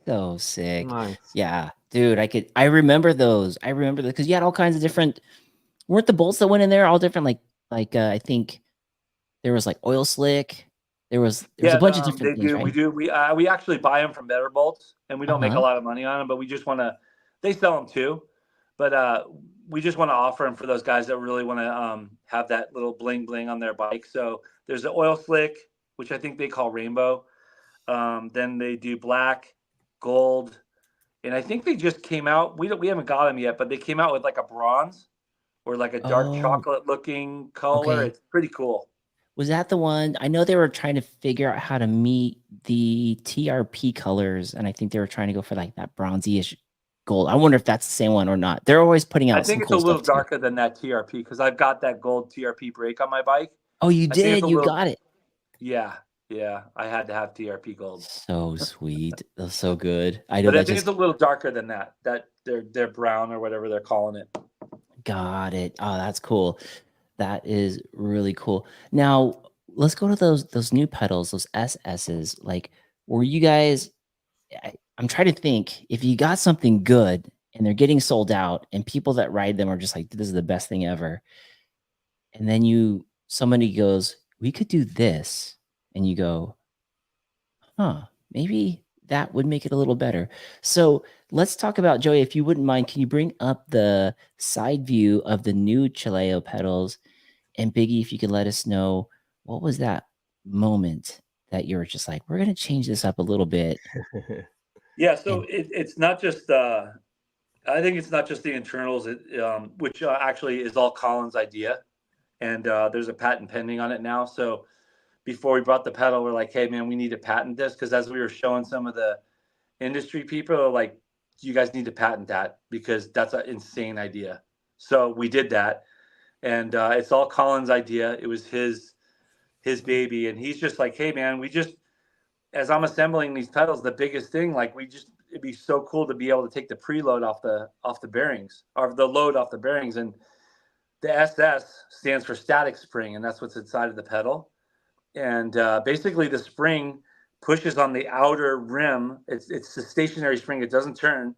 Speaker 1: so sick.
Speaker 2: Nice.
Speaker 1: Yeah, dude, I remember those. I remember that because you had all kinds of different, weren't the bolts that went in there all different? I think there was like oil slick. There was a
Speaker 3: Yeah,
Speaker 1: bunch of
Speaker 3: they
Speaker 1: different things,
Speaker 3: do.
Speaker 1: right?
Speaker 3: We do. We actually buy them from Better Bolts, and we don't make a
Speaker 1: Uh-huh.
Speaker 3: lot of money on them, but we just want to. They sell them too, but we just want to offer them for those guys that really want to have that little bling bling on their bike. So there's the oil slick, which I think they call rainbow. Then they do black, gold, and I think they just came out. We haven't got them yet, but they came out with like a bronze or like a dark
Speaker 1: Oh,
Speaker 3: chocolate looking color.
Speaker 1: okay.
Speaker 3: It's pretty cool.
Speaker 1: Was that the one? I know they were trying to figure out how to meet the TRP colors, and I think they were trying to go for like that bronzy-ish gold. I wonder if that's the same one or not. They're always putting
Speaker 3: I
Speaker 1: out some
Speaker 3: think it's a
Speaker 1: cool
Speaker 3: little
Speaker 1: stuff too.
Speaker 3: darker than that TRP because I've got that gold TRP brake on my bike.
Speaker 1: Oh, you
Speaker 3: I think it's
Speaker 1: did?
Speaker 3: a
Speaker 1: You
Speaker 3: little,
Speaker 1: got it.
Speaker 3: yeah, yeah. I had to have TRP gold,
Speaker 1: So sweet. That's so good. I know
Speaker 3: but I
Speaker 1: that
Speaker 3: think it's
Speaker 1: just
Speaker 3: a little darker than that. That they're brown or whatever they're calling it.
Speaker 1: got it. Oh, that's cool. That is really cool. Now, let's go to those new pedals, those SSs. Like, were you guys I'm trying to think if you got something good and they're getting sold out and people that ride them are just like, this is the best thing ever. And then somebody goes, we could do this. And you go, huh, maybe that would make it a little better. So let's talk about, Joey, if you wouldn't mind, can you bring up the side view of the new Chileo pedals? And Biggie, if you could let us know, what was that moment that you were just like, we're going to change this up a little bit?
Speaker 3: Yeah, so
Speaker 1: And
Speaker 3: it's not just. I think it's not just the internals, which actually is all Colin's idea, and there's a patent pending on it now. So before we brought the pedal, we're like, hey man, we need to patent this because as we were showing some of the industry people, are like, you guys need to patent that because that's an insane idea. So we did that, and it's all Colin's idea. It was his baby, and he's just like, hey man, we just as I'm assembling these pedals, the biggest thing, like it'd be so cool to be able to take the preload off the bearings or the load off the bearings, and the SS stands for static spring, and that's what's inside of the pedal. And basically, the spring pushes on the outer rim. It's a stationary spring; it doesn't turn,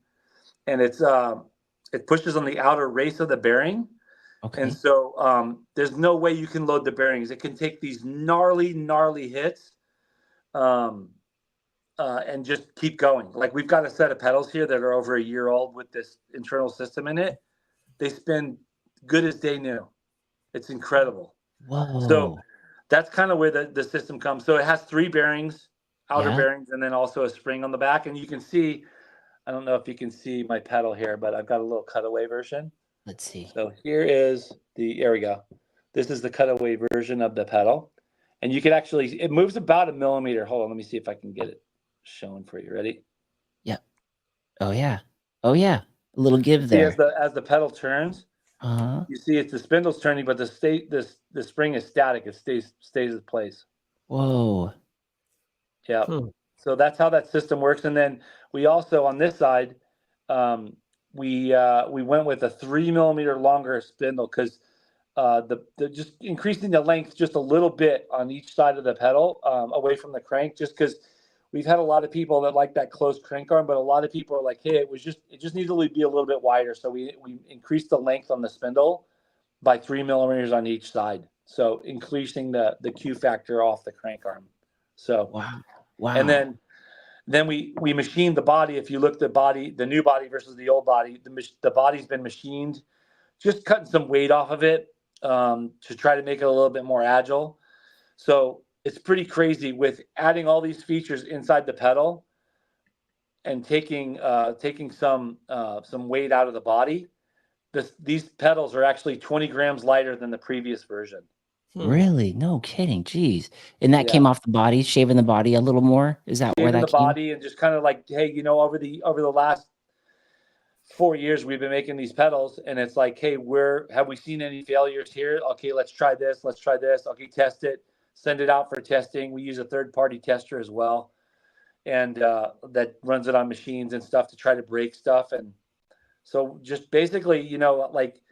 Speaker 3: and it pushes on the outer race of the bearing. And
Speaker 1: okay.
Speaker 3: so there's no way you can load the bearings. It can take these gnarly hits. Um, and just keep going. Like we've got a set of pedals here that are over a year old with this internal system in it. They spin good as they new. It's incredible. So
Speaker 1: Whoa.
Speaker 3: that's kind of where the system comes. So it has three bearings, outer
Speaker 1: Yeah.
Speaker 3: bearings, and then also a spring on the back. And you can see, I don't know if you can see my pedal here, but I've got a little cutaway version.
Speaker 1: Let's see.
Speaker 3: So here is there we go. This is the cutaway version of the pedal. And you can actually, it moves about a millimeter. Hold on, let me see if I can get it showing for you. Ready?
Speaker 1: Yeah. Oh yeah. Oh yeah. A little give
Speaker 3: See, as
Speaker 1: there.
Speaker 3: the pedal turns,
Speaker 1: Uh-huh.
Speaker 3: you see it's the spindle's turning, but the spring is static. It stays in place.
Speaker 1: Whoa.
Speaker 3: Yeah.
Speaker 2: Hmm.
Speaker 3: So that's how that system works. And then we also on this side, we went with a 3 millimeter longer spindle because the just increasing the length just a little bit on each side of the pedal away from the crank, just because we've had a lot of people that like that close crank arm, but a lot of people are like, hey, it just needs to be a little bit wider. So we increased the length on the spindle by 3 millimeters on each side. So increasing the Q factor off the crank arm. So
Speaker 1: Wow.
Speaker 3: and
Speaker 1: Wow.
Speaker 3: then we machined the body. If you look at the body, the new body versus the old body, the body's been machined, just cutting some weight off of it to try to make it a little bit more agile. So it's pretty crazy with adding all these features inside the pedal and taking some weight out of the body. These pedals are actually 20 grams lighter than the previous version.
Speaker 1: Really? No kidding. Jeez. And that
Speaker 3: Yeah,
Speaker 1: came off the body, shaving the body a little more. Is that where
Speaker 3: shaving
Speaker 1: that
Speaker 3: the
Speaker 1: came?
Speaker 3: body and just kind of like, hey, over the last 4 years we've been making these pedals, and it's like, hey, have we seen any failures here? Okay, let's try this. Okay, test it, send it out for testing. We use a third-party tester as well, and that runs it on machines and stuff to try to break stuff. And so just basically, like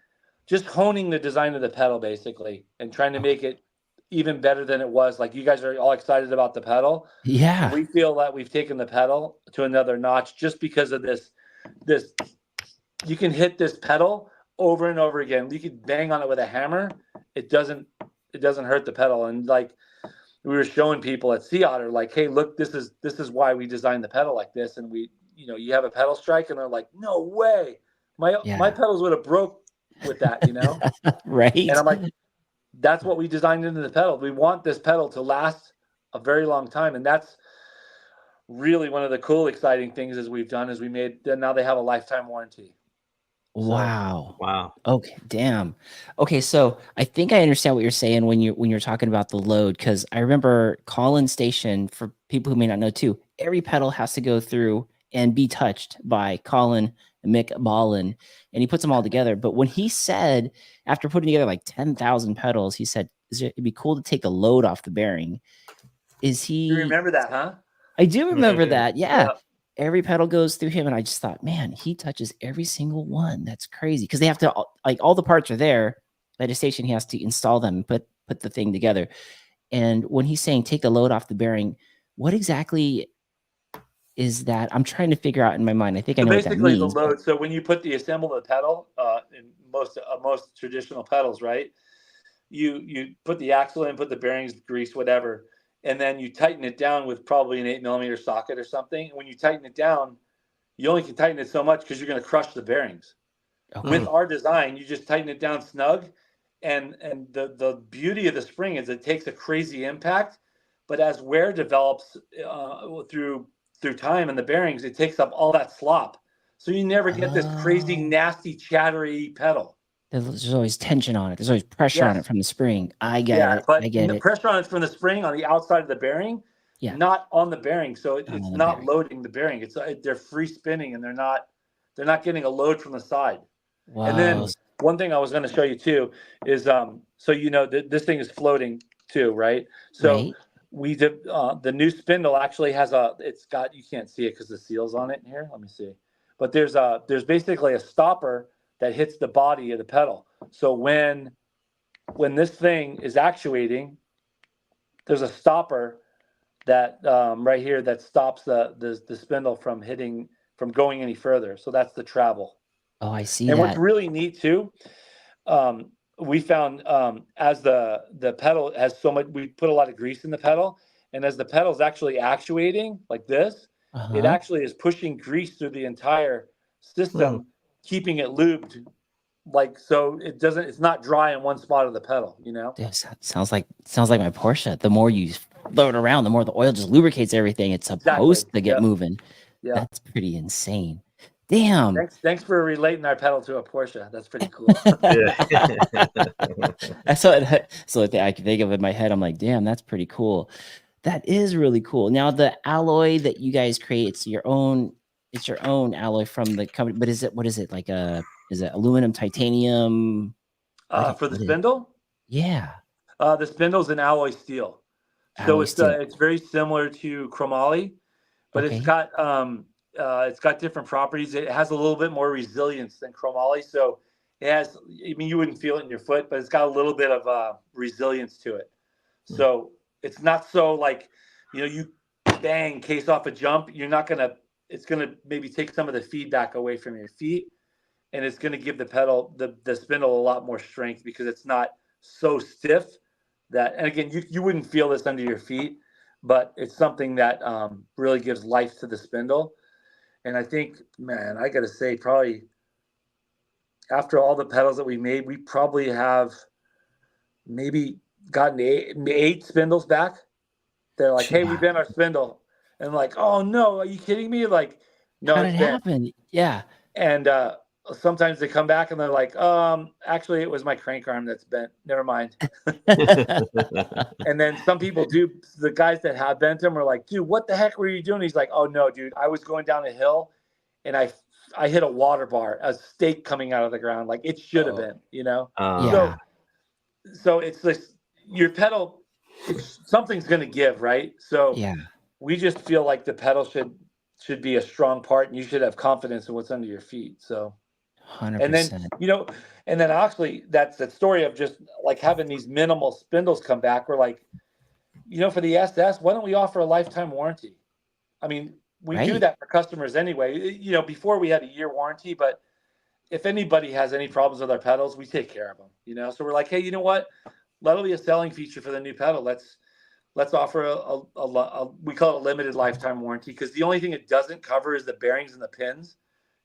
Speaker 3: just honing the design of the pedal basically and trying to
Speaker 1: Okay.
Speaker 3: make it even better than it was. Like, you guys are all excited about the pedal.
Speaker 1: Yeah.
Speaker 3: We feel that we've taken the pedal to another notch just because of this you can hit this pedal over and over again. You could bang on it with a hammer. It doesn't hurt the pedal. And like we were showing people at Sea Otter, like, hey, look, this is why we designed the pedal like this. And we, you have a pedal strike, and they're like, no way, my
Speaker 1: Yeah.
Speaker 3: pedals would have broke with that, And
Speaker 1: Right?
Speaker 3: I'm like, that's what we designed into the pedal. We want this pedal to last a very long time, and that's really one of the cool, exciting things is we've done is now they have a lifetime warranty. So
Speaker 1: Wow.
Speaker 2: Wow.
Speaker 1: Okay, damn. Okay, so I think I understand what you're saying when you're talking about the load, because I remember Collin Station, for people who may not know too, every pedal has to go through and be touched by Colin McBallin, and he puts them all together. But when he said, after putting together like 10,000 pedals, he said, it'd be cool to take the load off the bearing. Is
Speaker 3: you
Speaker 1: he?
Speaker 3: remember that, huh?
Speaker 1: I do remember that. Yeah.
Speaker 3: Yeah.
Speaker 1: Every pedal goes through him, and I just thought, man, he touches every single one. That's crazy, because they have to, like, all the parts are there at a station. He has to install them and put the thing together. And when he's saying take the load off the bearing, what exactly is that? I'm trying to figure out in my mind. I think I
Speaker 3: So
Speaker 1: know what that
Speaker 3: basically, the
Speaker 1: means, but
Speaker 3: load. So when you assemble the pedal, in most traditional pedals, right? You put the axle in, put the bearings, grease, whatever, and then you tighten it down with probably an 8 millimeter socket or something. And when you tighten it down, you only can tighten it so much because you're going to crush the bearings. With
Speaker 1: okay.
Speaker 3: our design, you just tighten it down snug, and the beauty of the spring is it takes a crazy impact, but as wear develops through time and the bearings, it takes up all that slop, so you never get this crazy
Speaker 1: Oh,
Speaker 3: nasty chattery pedal.
Speaker 1: there's always tension on it. There's always pressure on it
Speaker 3: Yes,
Speaker 1: from the spring. I get
Speaker 3: yeah,
Speaker 1: it. I
Speaker 3: but
Speaker 1: get
Speaker 3: the
Speaker 1: it.
Speaker 3: pressure on it's from the spring on the outside of the bearing,
Speaker 1: Yeah,
Speaker 3: not on the bearing, so
Speaker 1: on
Speaker 3: it's
Speaker 1: the
Speaker 3: not
Speaker 1: bearing.
Speaker 3: loading the bearing. They're free spinning, and they're not getting a load from the side. And then
Speaker 1: Whoa.
Speaker 3: one thing I was going to show you too is so this thing is floating too, right? So
Speaker 1: Right.
Speaker 3: we did the new spindle actually has you can't see it because the seal's on it here. Let me see. But there's basically a stopper that hits the body of the pedal. So when this thing is actuating, there's a stopper that right here that stops the spindle from going any further. So that's the travel.
Speaker 1: Oh, I see
Speaker 3: And what's
Speaker 1: that.
Speaker 3: really neat too, we found as the pedal has so much, we put a lot of grease in the pedal, and as the pedal is actually actuating like this, it
Speaker 1: Uh-huh.
Speaker 3: actually is pushing grease through the entire
Speaker 2: Hmm.
Speaker 3: system, keeping it lubed, like so it's not dry in one spot of the pedal.
Speaker 1: Dude, sounds like my Porsche. The more you throw it around, the more the oil just lubricates everything. It's
Speaker 3: Exactly.
Speaker 1: supposed to get
Speaker 3: Yep.
Speaker 1: moving.
Speaker 3: Yep.
Speaker 1: That's pretty insane. Damn.
Speaker 3: Thanks for relating our pedal to a Porsche. That's pretty cool.
Speaker 1: That's what so I can think of in my head. I'm like, damn, that's pretty cool. That is really cool. Now the alloy that you guys create, it's your own alloy from the company, but what is it like is it aluminum, titanium?
Speaker 3: For the
Speaker 1: What is it?
Speaker 3: spindle,
Speaker 1: Yeah.
Speaker 3: the spindle's an alloy steel, so
Speaker 1: Alloy steel.
Speaker 3: it's very similar to chromoly, but
Speaker 1: Okay.
Speaker 3: it's got different properties. It has a little bit more resilience than chromoly, so it has. I mean, you wouldn't feel it in your foot, but it's got a little bit of resilience to it. So it's not so like, you bang case off a jump. You're not gonna. It's gonna maybe take some of the feedback away from your feet, and it's gonna give the spindle a lot more strength because it's not so stiff that. And again, you wouldn't feel this under your feet, but it's something that really gives life to the spindle. And I think, man, I gotta say, probably after all the pedals that we made, we probably have maybe gotten eight spindles back. They're like, "Hey, we
Speaker 1: Yeah.
Speaker 3: bent our spindle," and like, "Oh no, are you kidding me?" Like, no,
Speaker 1: How did
Speaker 3: it's
Speaker 1: it
Speaker 3: bent.
Speaker 1: happen? Yeah.
Speaker 3: And sometimes they come back and they're like, actually, it was my crank arm that's bent. Never mind. And then some people do. The guys that have bent them are like, "Dude, what the heck were you doing?" He's like, "Oh no, dude, I was going down a hill, and I hit a water bar, a stake coming out of the ground. Like it should have
Speaker 1: Oh,
Speaker 3: been, you know."
Speaker 1: yeah.
Speaker 3: So it's this your pedal. Something's going to give, right? So
Speaker 1: Yeah.
Speaker 3: we just feel like the pedal should be a strong part, and you should have confidence in what's under your feet. So, and then
Speaker 1: 100%.
Speaker 3: actually that's the story of just like having these minimal spindles come back. We're like, for the SS, why don't we offer a lifetime warranty? I mean, we do
Speaker 1: Right.
Speaker 3: that for customers anyway. Before we had a year warranty, but if anybody has any problems with our pedals, we take care of them. So we're like, hey, you know what? That'll be a selling feature for the new pedal. Let's offer we call it a limited lifetime warranty, because the only thing it doesn't cover is the bearings and the pins,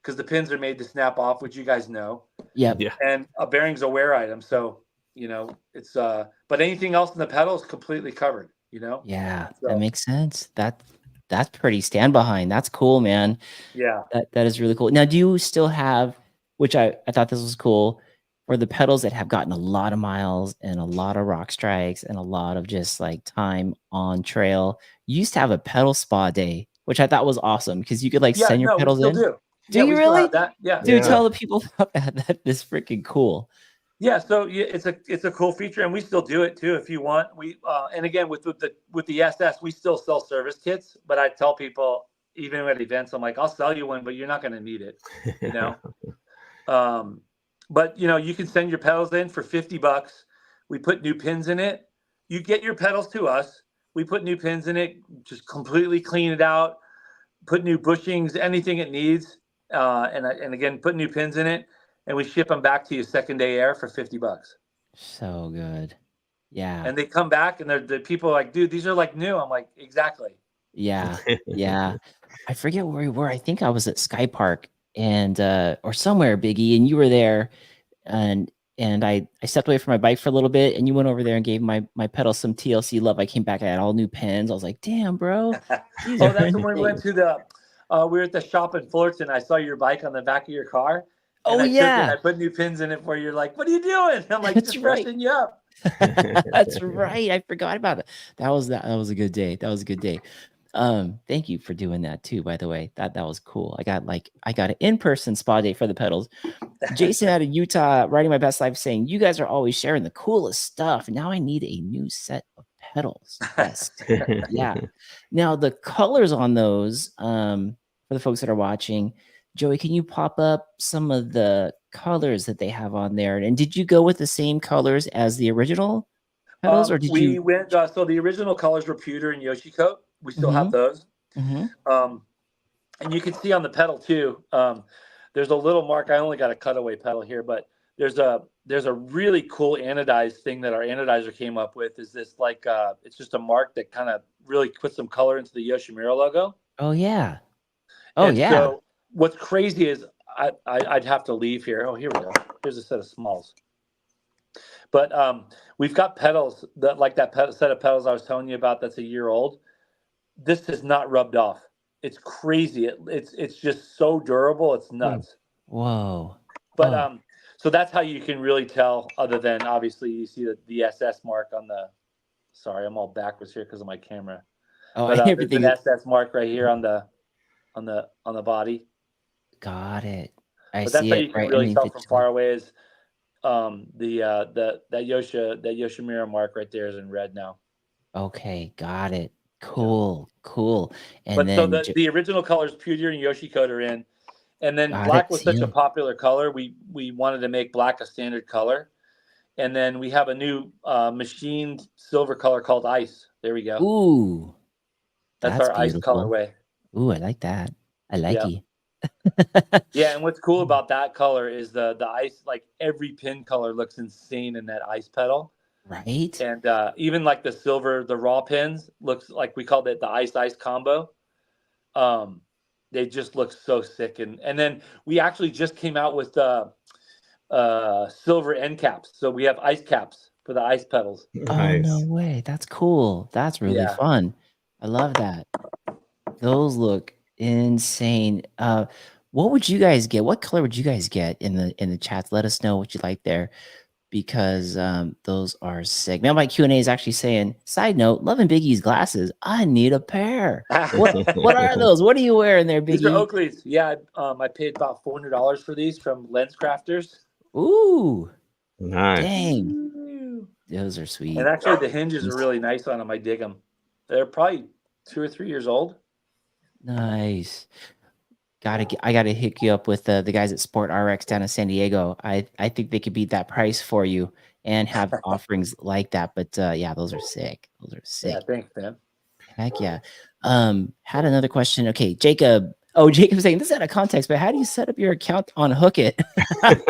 Speaker 3: because the pins are made to snap off, which you guys know.
Speaker 1: Yep.
Speaker 2: Yeah.
Speaker 3: And a bearing's a wear item, so it's but anything else in the pedal is completely covered.
Speaker 1: Yeah, that
Speaker 3: So
Speaker 1: makes sense. That's pretty stand behind. That's cool, man.
Speaker 3: yeah,
Speaker 1: That is really cool. Now, do you still have, which I thought this was cool, for the pedals that have gotten a lot of miles and a lot of rock strikes and a lot of just like time on trail? You used to have a pedal spa day, which I thought was awesome because you could like
Speaker 3: yeah,
Speaker 1: send your
Speaker 3: no, we
Speaker 1: pedals
Speaker 3: still
Speaker 1: in.
Speaker 3: do.
Speaker 1: Do
Speaker 3: Yeah,
Speaker 1: you
Speaker 3: we still
Speaker 1: really?
Speaker 3: have that. Yeah,
Speaker 1: Dude,
Speaker 2: Yeah.
Speaker 1: tell the people about that. That is freaking cool.
Speaker 3: yeah. So yeah, it's a cool feature, and we still do it too if you want. We and again with the SS, we still sell service kits, but I tell people even at events, I'm like, I'll sell you one, but you're not going to need it, you know. But you can send your pedals in for $50. We put new pins in it. You get your pedals to us. We put new pins in it, just completely clean it out, put new bushings, anything it needs, and again put new pins in it, and we ship them back to you second day air for $50.
Speaker 1: So good. Yeah.
Speaker 3: And they come back, and the people are like, dude, these are like new. I'm like, exactly.
Speaker 1: Yeah. Yeah. I forget where we were. I think I was at Sky Park and or somewhere, Biggie, and you were there, and I stepped away from my bike for a little bit, and you went over there and gave my pedal some TLC love. I came back, I had all new pins. I was like, damn, bro, these are
Speaker 3: Oh, that's
Speaker 1: brand
Speaker 3: when we
Speaker 1: new.
Speaker 3: went to we were at the shop in Fullerton. I saw your bike on the back of your car, and
Speaker 1: Oh
Speaker 3: I took it.
Speaker 1: yeah,
Speaker 3: I put new pins in it for you. You're like, what are you doing? I'm like,
Speaker 1: that's
Speaker 3: just
Speaker 1: right.
Speaker 3: freshening you up.
Speaker 1: That's right. I forgot about it. That was a good day. That was a good day. Thank you for doing that too, by the way. That was cool. I got an in-person spa day for the pedals. Jason out of Utah writing my best life saying, you guys are always sharing the coolest stuff. Now I need a new set of pedals. Yes. Yeah. Now the colors on those, for the folks that are watching, Joey, can you pop up some of the colors that they have on there? And did you go with the same colors as the original pedals, or did
Speaker 3: We
Speaker 1: you?
Speaker 3: went. So the original colors were pewter and Yoshi coat. We still have
Speaker 1: Mm-hmm.
Speaker 3: those.
Speaker 1: Mm-hmm.
Speaker 3: And you can see on the pedal too. There's a little mark. I only got a cutaway pedal here, but there's a really cool anodized thing that our anodizer came up with. Is this like it's just a mark that kind of really puts some color into the Yoshimura logo.
Speaker 1: Oh yeah. Oh
Speaker 3: And
Speaker 1: yeah.
Speaker 3: so what's crazy is I'd have to leave here. Oh, here we go. Here's a set of smalls. But we've got pedals that set of pedals I was telling you about that's a year old. This has not rubbed off. It's crazy. It's just so durable. It's nuts.
Speaker 1: Whoa.
Speaker 3: But
Speaker 1: Oh.
Speaker 3: so that's how you can really tell. Other than obviously you see the SS mark on the. Sorry, I'm all backwards here because of my camera.
Speaker 1: Oh,
Speaker 3: But there's
Speaker 1: everything
Speaker 3: an
Speaker 1: is
Speaker 3: SS mark right here on the body.
Speaker 1: got it. I
Speaker 3: But that's
Speaker 1: see
Speaker 3: how
Speaker 1: it
Speaker 3: you can
Speaker 1: right
Speaker 3: really
Speaker 1: underneath
Speaker 3: tell
Speaker 1: the
Speaker 3: from
Speaker 1: chin.
Speaker 3: far away is that Yoshimura mark right there is in red now.
Speaker 1: Okay, got it.
Speaker 3: Yeah.
Speaker 1: Cool. And
Speaker 3: But so
Speaker 1: then
Speaker 3: the original colors Pewter and Yoshi Code are in, and then
Speaker 1: got it.
Speaker 3: black was
Speaker 1: See
Speaker 3: such a
Speaker 1: 'em.
Speaker 3: popular color. We wanted to make black a standard color, and then we have a new machined silver color called Ice. There we go.
Speaker 1: Ooh,
Speaker 3: That's
Speaker 1: that's
Speaker 3: our Ice
Speaker 1: beautiful.
Speaker 3: colorway.
Speaker 1: Ooh, I like that. I like
Speaker 3: Yeah.
Speaker 1: you.
Speaker 3: Yeah, and what's cool about that color is the ice. Like every pin color looks insane in that ice pedal,
Speaker 1: Right?
Speaker 3: and even like the silver, the raw pins looks like we called it the ice combo. Um, they just look so sick, and then we actually just came out with silver end caps, so we have ice caps for the ice pedals.
Speaker 1: Oh, no
Speaker 2: Nice.
Speaker 1: way. That's cool. That's really
Speaker 3: Yeah,
Speaker 1: fun. I love that. Those look insane. What would you guys get? What color would you guys get in the chats? Let us know what you like there because those are sick. Now my Q&A is actually saying, side note, loving Biggie's glasses. I need a pair. What are those? What are you wearing there,
Speaker 3: these are
Speaker 1: Biggie?
Speaker 3: Oakleys. Yeah, I paid about $400 for these from Lens Crafters.
Speaker 1: Ooh,
Speaker 2: Nice.
Speaker 1: dang.
Speaker 3: Ooh.
Speaker 1: Those are
Speaker 3: And
Speaker 1: sweet.
Speaker 3: actually, the hinges are really nice on them. I dig them. They're probably 2 or 3 years old.
Speaker 1: Nice. I gotta hook you up with the guys at Sport RX down in San Diego. I think they could beat that price for you and have offerings like that. But yeah, those are sick. Those are
Speaker 3: Yeah,
Speaker 1: sick.
Speaker 3: thanks, man.
Speaker 1: Heck yeah. Had another question. Okay, Jacob. Oh, Jacob's saying this is out of context, but how do you set up your account on Hook It?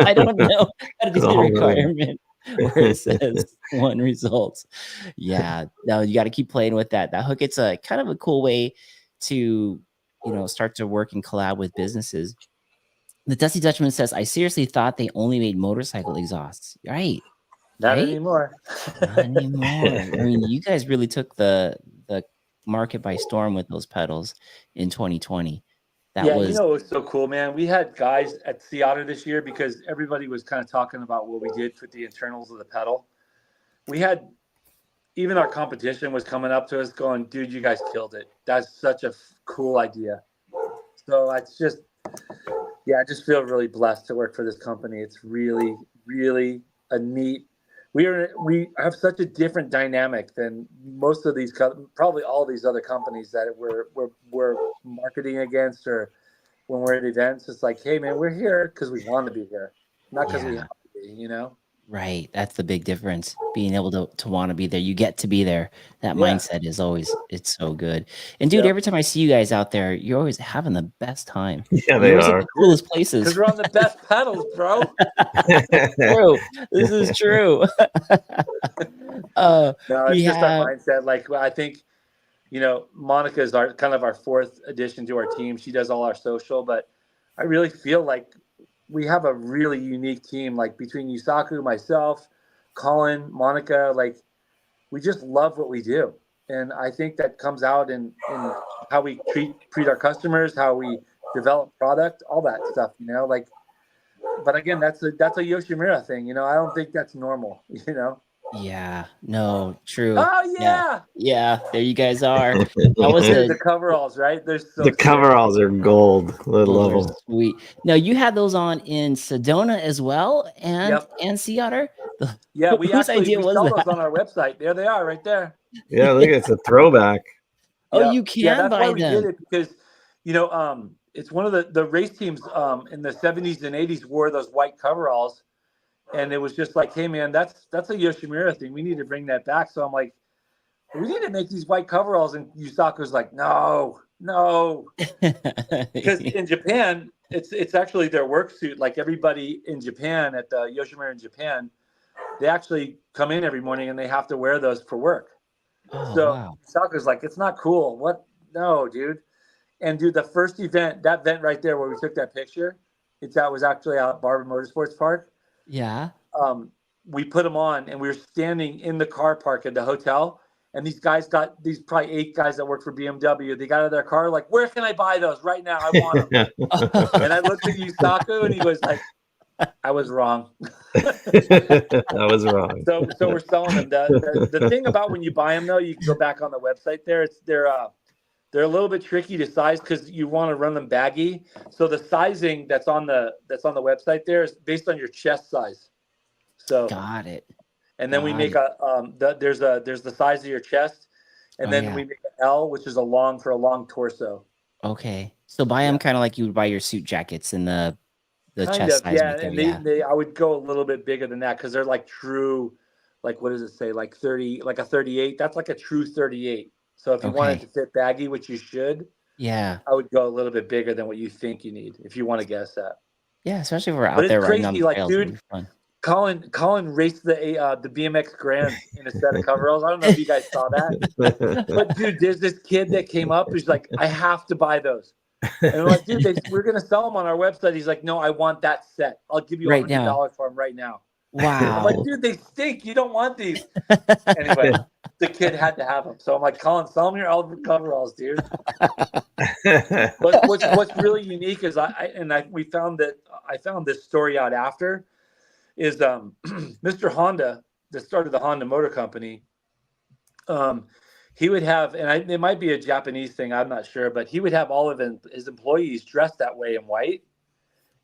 Speaker 1: I don't know how to do the
Speaker 2: Oh, man.
Speaker 1: requirement where it says one results. Yeah, no, you got to keep playing with that. That Hook It's a kind of a cool way to start to work and collab with businesses. The Dusty Dutchman says, I seriously thought they only made motorcycle exhausts. Right.
Speaker 3: Not
Speaker 1: Right?
Speaker 3: anymore.
Speaker 1: Not anymore. I mean, you guys really took the market by storm with those pedals in 2020. That
Speaker 3: Yeah, you
Speaker 1: was
Speaker 3: know, it was so cool, man. We had guys at Sea Otter this year because everybody was kind of talking about what we did with the internals of the pedal. We had even our competition was coming up to us going, dude, you guys killed it. That's such a cool idea. So it's just, yeah, I just feel really blessed to work for this company. It's really, really a neat. We have such a different dynamic than most of these, probably all these other companies that we're marketing against, or when we're at events. It's like, hey, man, we're here because we want to be here, not because we
Speaker 1: yeah,
Speaker 3: have to be. You know?
Speaker 1: right. That's the big difference. Being able to want to be there. You get to be there. That
Speaker 3: Yeah.
Speaker 1: mindset is always it's so good. And dude,
Speaker 3: Yeah.
Speaker 1: every time I see you guys out there, you're always having the best time.
Speaker 2: Yeah,
Speaker 1: And
Speaker 2: they
Speaker 1: you're always at
Speaker 2: are.
Speaker 1: the coolest places.
Speaker 3: Because we're on the best pedals, bro.
Speaker 1: True. This is true.
Speaker 3: No, it's
Speaker 1: We
Speaker 3: just our
Speaker 1: have
Speaker 3: mindset. Like, I think, you know, Monica is our kind of our fourth addition to our team. She does all our social, but I really feel like we have a really unique team. Like between Yusaku, myself, Colin, Monica, like we just love what we do, and I think that comes out in how we treat our customers, how we develop product, all that stuff. You know, like. But again, that's a Yoshimura thing. You know, I don't think that's normal. You know.
Speaker 1: yeah, no, true.
Speaker 3: Oh
Speaker 1: Yeah.
Speaker 3: yeah.
Speaker 1: Yeah, there you guys are. That was
Speaker 3: Dude,
Speaker 1: a
Speaker 3: the coveralls, right? They're so
Speaker 2: The
Speaker 3: sick.
Speaker 2: coveralls are gold. I
Speaker 1: those
Speaker 2: love
Speaker 1: are
Speaker 2: them.
Speaker 1: sweet. Now you had those on in Sedona as well
Speaker 3: Yep.
Speaker 1: and Sea Otter?
Speaker 3: Yeah, we
Speaker 1: Whose idea was
Speaker 3: sell those
Speaker 1: that?
Speaker 3: on our website. There they are, right there.
Speaker 2: Yeah, look, it's a throwback.
Speaker 1: Oh,
Speaker 3: Yeah,
Speaker 1: you
Speaker 3: yeah.
Speaker 1: can
Speaker 3: That's why
Speaker 1: buy
Speaker 3: we did
Speaker 1: them.
Speaker 3: it because, you know, it's one of the race teams in the '70s and '80s wore those white coveralls, and it was just like, hey man, that's a Yoshimura thing. We need to bring that back. So I'm like, we need to make these white coveralls, and Yusaku's like, no, because in Japan, it's actually their work suit. Like everybody in Japan at the Yoshimura in Japan, they actually come in every morning and they have to wear those for work.
Speaker 1: Oh,
Speaker 3: So
Speaker 1: wow.
Speaker 3: Yusaku's like, it's not cool. What? No, dude. And dude, the first event, that event right there where we took that picture, was actually out at Barber Motorsports Park.
Speaker 1: Yeah.
Speaker 3: We put them on, and we were standing in the car park at the hotel, And these guys got these probably 8 guys that work for BMW. They got out of their car like, where can I buy those right now? I want them. And I looked at Yusaku and he was like, I was wrong.
Speaker 2: I was wrong.
Speaker 3: So we're selling them. The thing about when you buy them though, you can go back on the website there. They're a little bit tricky to size because you want to run them baggy. So the sizing that's on the website there is based on your chest size. So
Speaker 1: Got it.
Speaker 3: and then we
Speaker 1: Got
Speaker 3: make
Speaker 1: it.
Speaker 3: there's the size of your chest, and
Speaker 1: Oh,
Speaker 3: then
Speaker 1: yeah.
Speaker 3: we make an L, which is a long torso.
Speaker 1: Okay. So buy them kind of like you would buy your suit jackets and the
Speaker 3: Kind
Speaker 1: chest
Speaker 3: of,
Speaker 1: size
Speaker 3: yeah.
Speaker 1: right there.
Speaker 3: And
Speaker 1: Yeah.
Speaker 3: they I would go a little bit bigger than that because they're like true, like what does it say? Like 30, like a 38. That's like a true 38. So if you want it
Speaker 1: Okay.
Speaker 3: to fit baggy, which you should,
Speaker 1: Yeah.
Speaker 3: I would go a little bit bigger than what you think you need if you want to guess that.
Speaker 1: Yeah. Especially if we're
Speaker 3: But
Speaker 1: out
Speaker 3: it's
Speaker 1: there riding on
Speaker 3: crazy,
Speaker 1: the
Speaker 3: like
Speaker 1: trails. It'll
Speaker 3: dude,
Speaker 1: be fun.
Speaker 3: Colin raced the BMX Grand in a set of coveralls. I don't know if you guys saw that, but dude, there's this kid that came up who's like, I have to buy those. And we're like, dude, we're gonna sell them on our website. He's like, no, I want that set. I'll give you
Speaker 1: Right now.
Speaker 3: $100 for them right now. I'm
Speaker 1: Wow.
Speaker 3: like, dude, they stink. You don't want these. Anyway, the kid had to have them. So I'm like, Colin, sell them your Albert coveralls, dude. But what's really unique is we found that I found this story out after is Mr. Honda that started the Honda Motor Company. He would have, and it might be a Japanese thing, I'm not sure, but he would have all of his employees dressed that way in white.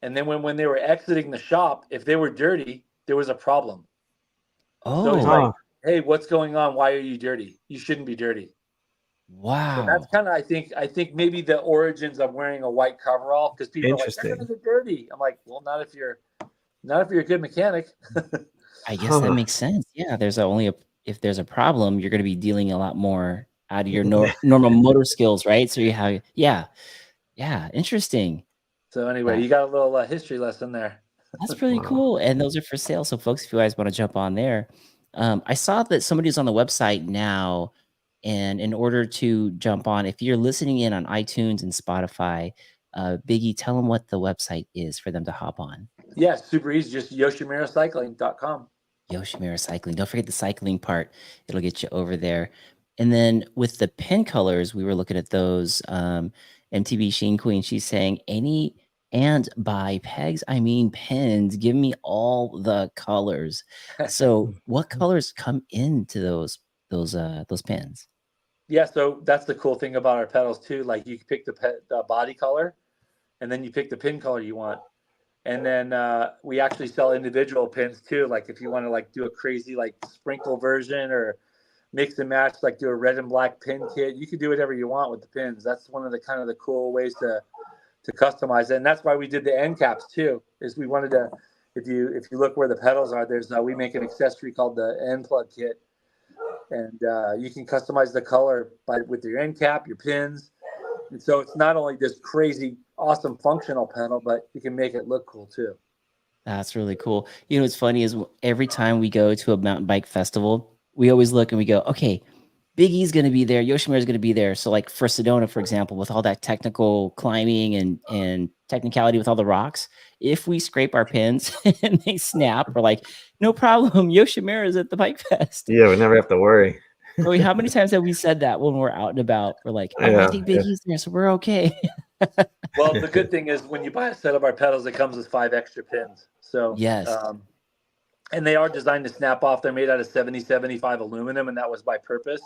Speaker 3: And then when they were exiting the shop, if they were dirty, there was a problem. So he's like, hey, what's going on? Why are you dirty? You shouldn't be dirty.
Speaker 1: Wow.
Speaker 3: So that's kind of, I think maybe the origins of wearing a white coverall, because people are like, they're going to get dirty. I'm like, well, not if you're a good mechanic.
Speaker 1: I guess that makes sense. Yeah. If there's a problem, you're going to be dealing a lot more out of your normal motor skills, right? So you have, yeah. Interesting.
Speaker 3: So anyway, you got a little history lesson there.
Speaker 1: That's pretty cool. And those are for sale. So folks, if you guys want to jump on there, I saw that somebody's on the website now. And in order to jump on, if you're listening in on iTunes and Spotify, Biggie, tell them what the website is for them to hop on.
Speaker 3: Yeah, super easy. Just yoshimuracycling.com.
Speaker 1: Yoshimura Cycling. Don't forget the cycling part. It'll get you over there. And then with the pin colors, we were looking at those. MTB Sheen Queen, she's saying and by pegs, I mean pins. Give me all the colors. So what colors come into those pins?
Speaker 3: Yeah, so that's the cool thing about our pedals too. Like you pick the body color, and then you pick the pin color you want. And then we actually sell individual pins too. Like if you want to like do a crazy like sprinkle version or mix and match, like do a red and black pin kit, you can do whatever you want with the pins. That's one of the kind of the cool ways to customize it. And that's why we did the end caps too, is we wanted to, if you look where the pedals are, there's we make an accessory called the end plug kit. And you can customize the color with your end cap, your pins. And so it's not only this crazy, awesome functional pedal, but you can make it look cool too.
Speaker 1: That's really cool. You know, what's funny is every time we go to a mountain bike festival, we always look and we go, okay, Big E's going to be there. Yoshimura is going to be there. So like for Sedona, for example, with all that technical climbing and technicality with all the rocks, if we scrape our pins and they snap, we're like, no problem. Yoshimura is at the bike fest.
Speaker 2: Yeah, we never have to worry.
Speaker 1: How many times have we said that when we're out and about? We're like, I think Big E's there, so we're okay.
Speaker 3: Well, the good thing is when you buy a set of our pedals, it comes with 5 extra pins. So
Speaker 1: yes.
Speaker 3: And they are designed to snap off. They're made out of 70-75 aluminum, and that was by purpose.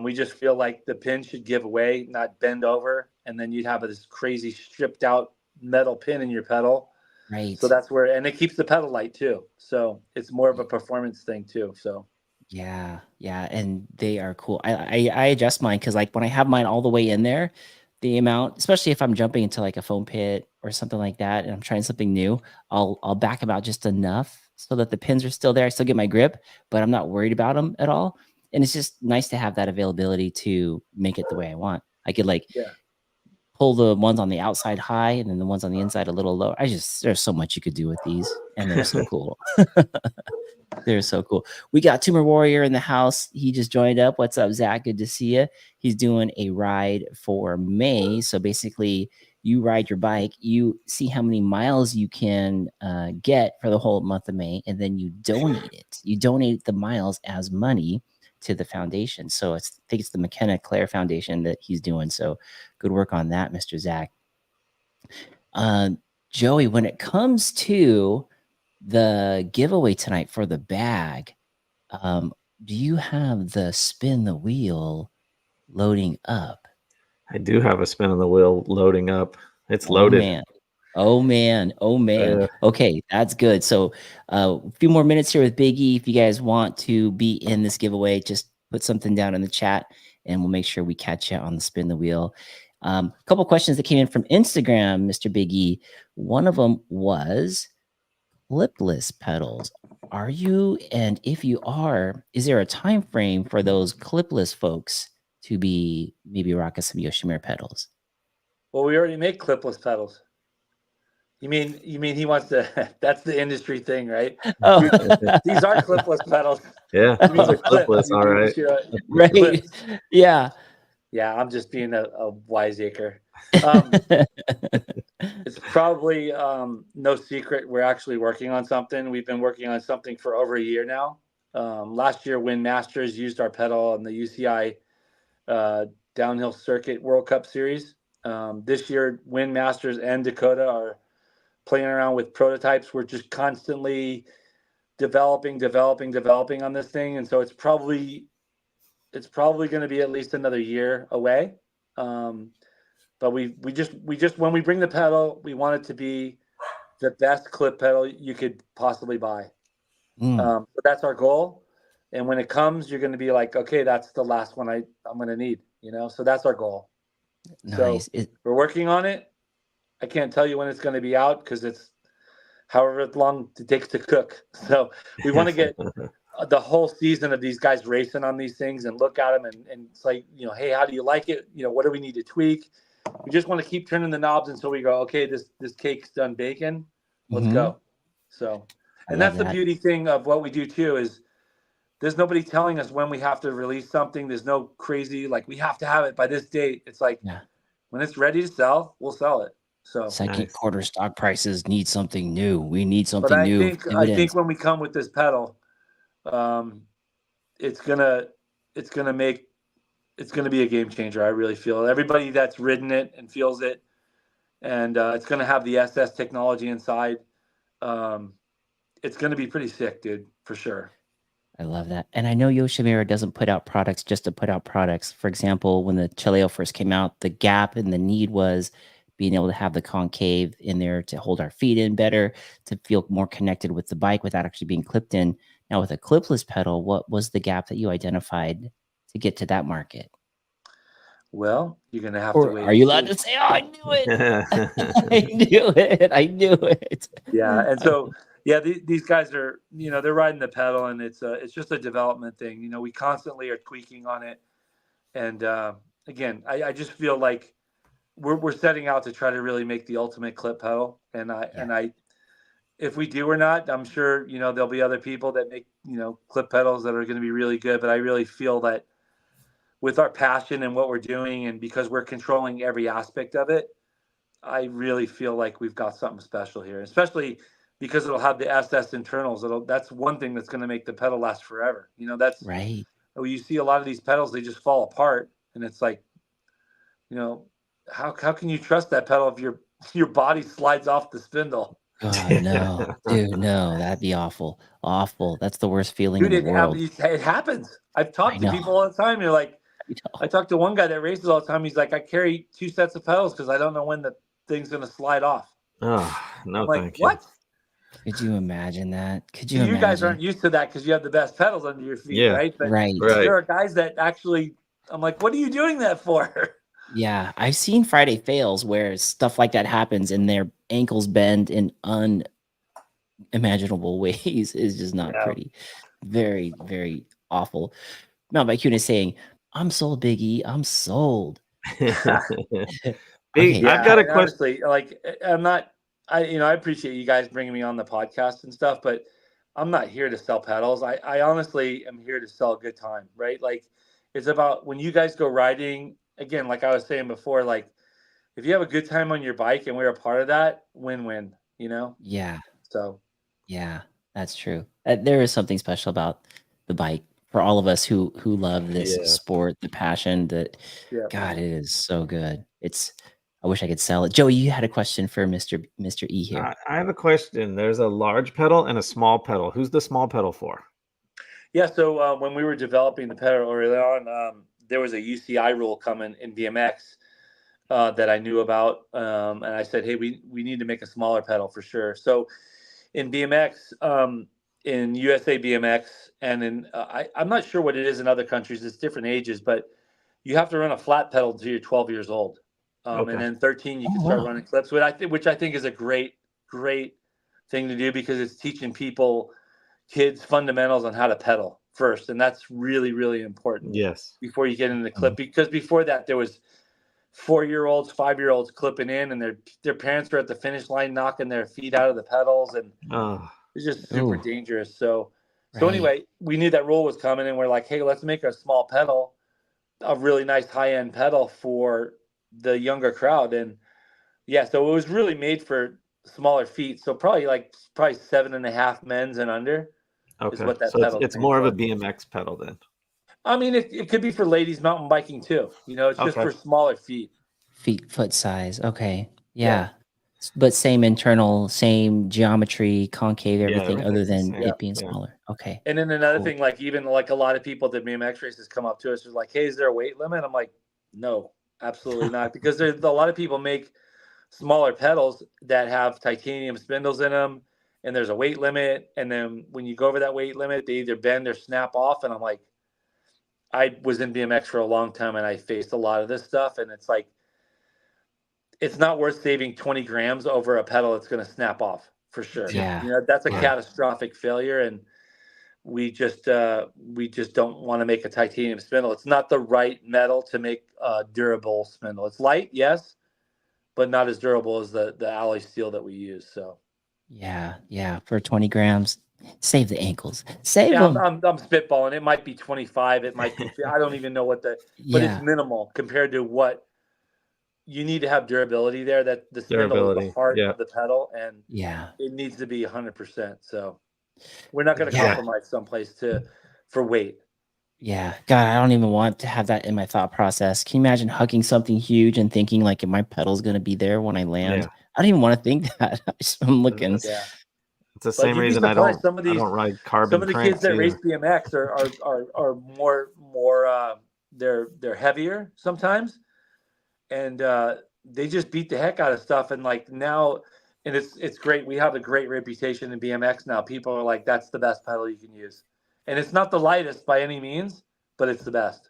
Speaker 3: We just feel like the pin should give way, not bend over, and then you'd have this crazy stripped out metal pin in your pedal.
Speaker 1: Right.
Speaker 3: So that's where, and it keeps the pedal light too. So it's more of a performance thing too. So
Speaker 1: yeah, and they are cool. I adjust mine because like when I have mine all the way in there, the amount, especially if I'm jumping into like a foam pit or something like that, and I'm trying something new, I'll back them out just enough so that the pins are still there. I still get my grip, but I'm not worried about them at all. And it's just nice to have that availability to make it the way I want. I could like pull the ones on the outside high and then the ones on the inside a little low. There's so much you could do with these, and they're so cool. They're so cool. We got Tumor Warrior in the house. He just joined up. What's up, Zach? Good to see you. He's doing a ride for May. So basically, you ride your bike, you see how many miles you can get for the whole month of May, and then you donate it. You donate the miles as money to the foundation. So I think it's the McKenna Claire Foundation that he's doing. So good work on that, Mr. Zach. Joey, when it comes to the giveaway tonight for the bag, do you have the spin the wheel loading up?
Speaker 2: I do have a spin on the wheel loading up. It's
Speaker 1: Oh
Speaker 2: loaded.
Speaker 1: man. Oh man. Oh man. Okay, that's good. So a few more minutes here with Big E. If you guys want to be in this giveaway, just put something down in the chat and we'll make sure we catch you on the spin the wheel. A couple questions that came in from Instagram, Mr. Big E. One of them was clipless pedals. Are you, and if you are, is there a time frame for those clipless folks to be maybe rocking some Yoshimura pedals?
Speaker 3: Well, we already make clipless pedals. You mean he wants to? That's the industry thing, right?
Speaker 1: Oh,
Speaker 3: These are clipless pedals.
Speaker 2: Yeah,
Speaker 3: You mean the clip?
Speaker 2: clipless. All right.
Speaker 1: right?
Speaker 3: Clips.
Speaker 1: Yeah.
Speaker 3: Yeah, I'm just being a wiseacre. It's probably no secret we're actually working on something. We've been working on something for over a year now. Last year, Win Masters used our pedal on the UCI Downhill Circuit World Cup Series. This year, Win Masters and Dakota are playing around with prototypes. We're just constantly developing on this thing, and so it's probably going to be at least another year away. But we just when we bring the pedal, we want it to be the best clip pedal you could possibly buy. So that's our goal. And when it comes, you're going to be like, okay, that's the last one I'm going to need. So that's our goal.
Speaker 1: Nice.
Speaker 3: So we're working on it. I can't tell you when it's going to be out because it's however long it takes to cook. So we want to get the whole season of these guys racing on these things and look at them and it's like, hey, how do you like it? What do we need to tweak? We just want to keep turning the knobs until we go, okay, this cake's done baking. Let's go. So, and that's the beauty thing of what we do too is there's nobody telling us when we have to release something. There's no crazy, like we have to have it by this date. It's like when it's ready to sell, we'll sell it. So
Speaker 1: second quarter stock prices need something new. We need something new.
Speaker 3: I think when we come with this pedal, it's gonna be a game changer. I really feel everybody that's ridden it and feels it, and it's gonna have the SS technology inside. It's gonna be pretty sick, dude, for sure.
Speaker 1: I love that. And I know Yoshimura doesn't put out products just to put out products. For example, when the Cheleo first came out, the gap and the need was being able to have the concave in there to hold our feet in better, to feel more connected with the bike without actually being clipped in. Now with a clipless pedal, what was the gap that you identified to get to that market?
Speaker 3: Well, you're going to have to wait.
Speaker 1: Are you allowed to say, oh, I knew it. I knew it.
Speaker 3: Yeah. And so, yeah, these guys are, they're riding the pedal and it's just a development thing. We constantly are tweaking on it. And again, I just feel like we're setting out to try to really make the ultimate clip pedal. And if we do or not, I'm sure, there'll be other people that make, clip pedals that are going to be really good. But I really feel that with our passion and what we're doing, and because we're controlling every aspect of it, I really feel like we've got something special here, especially because it'll have the SS internals. That's one thing that's going to make the pedal last forever. That's
Speaker 1: right.
Speaker 3: You see a lot of these pedals, they just fall apart. And it's like, how can you trust that pedal if your body slides off the spindle?
Speaker 1: God, no, dude, no, that'd be awful. Awful. That's the worst feeling in the world.
Speaker 3: It happens. I've talked to people all the time. You're like, I talk to one guy that races all the time. He's like, I carry 2 sets of pedals because I don't know when the thing's going to slide off.
Speaker 2: Oh, no,
Speaker 3: I'm like,
Speaker 2: thank
Speaker 3: what?
Speaker 2: you.
Speaker 1: Could you imagine that? Could you imagine?
Speaker 3: You guys aren't used to that because you have the best pedals under your feet, right? But
Speaker 1: right.
Speaker 3: There are guys that actually, I'm like, what are you doing that for?
Speaker 1: Yeah, I've seen Friday fails where stuff like that happens and their ankles bend in unimaginable ways. Is just not pretty. Very, very awful. Mount Bikun is saying, I'm sold, Biggie. I'm sold.
Speaker 2: Okay. I've got a question.
Speaker 3: Honestly, like, I'm not, I appreciate you guys bringing me on the podcast and stuff, but I'm not here to sell pedals. I honestly am here to sell a good time, right? Like, it's about when you guys go riding, again, like I was saying before, like, if you have a good time on your bike and we're a part of that, win-win,
Speaker 1: Yeah.
Speaker 3: So.
Speaker 1: Yeah, that's true. There is something special about the bike for all of us who love this
Speaker 2: Yeah.
Speaker 1: sport, the passion that
Speaker 3: Yeah.
Speaker 1: God, it is so good. I wish I could sell it. Joey, you had a question for Mr. E here.
Speaker 2: I have a question. There's a large pedal and a small pedal. Who's the small pedal for?
Speaker 3: Yeah. So when we were developing the pedal early on, there was a UCI rule coming in BMX that I knew about, and I said, "Hey, we need to make a smaller pedal for sure." So in BMX, in USA BMX, and I'm not sure what it is in other countries. It's different ages, but you have to run a flat pedal until you're 12 years old, and
Speaker 2: Okay.
Speaker 3: then 13 you
Speaker 1: Oh
Speaker 3: can start
Speaker 1: wow.
Speaker 3: running clips. Which I think is a great thing to do because it's teaching kids fundamentals on how to pedal first, and that's really important
Speaker 2: Yes.
Speaker 3: before you get into the clip. Because before that, there was 4-year-olds, 5-year-olds clipping in, and their parents were at the finish line knocking their feet out of the pedals, and
Speaker 2: Oh,
Speaker 3: it's just super
Speaker 1: Oh,
Speaker 3: dangerous. So
Speaker 1: right.
Speaker 3: anyway, we knew that rule was coming, and we're like, hey, let's make a small pedal, a really nice high end pedal for the younger crowd, and yeah, so it was really made for smaller feet. So probably 7.5 men's and under is
Speaker 2: okay.
Speaker 3: what that
Speaker 2: So it's
Speaker 3: pedal's
Speaker 2: it's
Speaker 3: made
Speaker 2: more of a
Speaker 3: for.
Speaker 2: BMX pedal then.
Speaker 3: I mean, it could be for ladies mountain biking too. It's just
Speaker 2: Okay.
Speaker 3: for smaller feet.
Speaker 1: Foot size. Okay.
Speaker 3: Yeah.
Speaker 1: Yeah. But same internal, same geometry, concave,
Speaker 2: Yeah,
Speaker 1: everything other
Speaker 2: everything's the
Speaker 1: than
Speaker 2: same.
Speaker 1: it being
Speaker 2: Yeah.
Speaker 1: smaller. Okay.
Speaker 3: And then another
Speaker 1: Cool.
Speaker 3: thing, like even like a lot of people that BMX races come up to us is like, hey, is there a weight limit? I'm like, no, absolutely not. Because there's a lot of people make smaller pedals that have titanium spindles in them, and there's a weight limit. And then when you go over that weight limit, they either bend or snap off. And I'm like, I was in BMX for a long time and I faced a lot of this stuff. And it's like, it's not worth saving 20 grams over a pedal that's going to snap off for sure.
Speaker 1: Yeah.
Speaker 3: That's a
Speaker 1: Yeah.
Speaker 3: catastrophic failure. And we just don't want to make a titanium spindle. It's not the right metal to make a durable spindle. It's light, yes, but not as durable as the alloy steel that we use. So
Speaker 1: Yeah. Yeah. For 20 grams, save the ankles. Save
Speaker 3: yeah,
Speaker 1: them.
Speaker 3: I'm spitballing. It might be 25. It might be. I don't even know but it's
Speaker 1: Yeah.
Speaker 3: minimal compared to what you need to have durability there. That the spindle is the
Speaker 2: Durability.
Speaker 3: heart
Speaker 2: Yeah.
Speaker 3: of the pedal, and
Speaker 1: Yeah.
Speaker 3: it needs to be 100%. So we're not going to
Speaker 1: Yeah.
Speaker 3: compromise someplace for weight.
Speaker 1: Yeah. God, I don't even want to have that in my thought process. Can you imagine hugging something huge and thinking like my pedal's gonna be there when I land?
Speaker 2: Yeah.
Speaker 1: I don't even want to think that. I'm looking.
Speaker 2: It's
Speaker 3: Yeah.
Speaker 2: it's the
Speaker 3: But
Speaker 2: same
Speaker 3: you'd be
Speaker 2: reason I
Speaker 3: surprised.
Speaker 2: don't I don't ride
Speaker 3: Some
Speaker 2: carbon
Speaker 3: of the kids
Speaker 2: cranks
Speaker 3: that race
Speaker 2: either.
Speaker 3: BMX are more they're heavier sometimes, and they just beat the heck out of stuff. And like now, and it's great. We have a great reputation in BMX now. People are like, that's the best pedal you can use, and it's not the lightest by any means, but it's the best.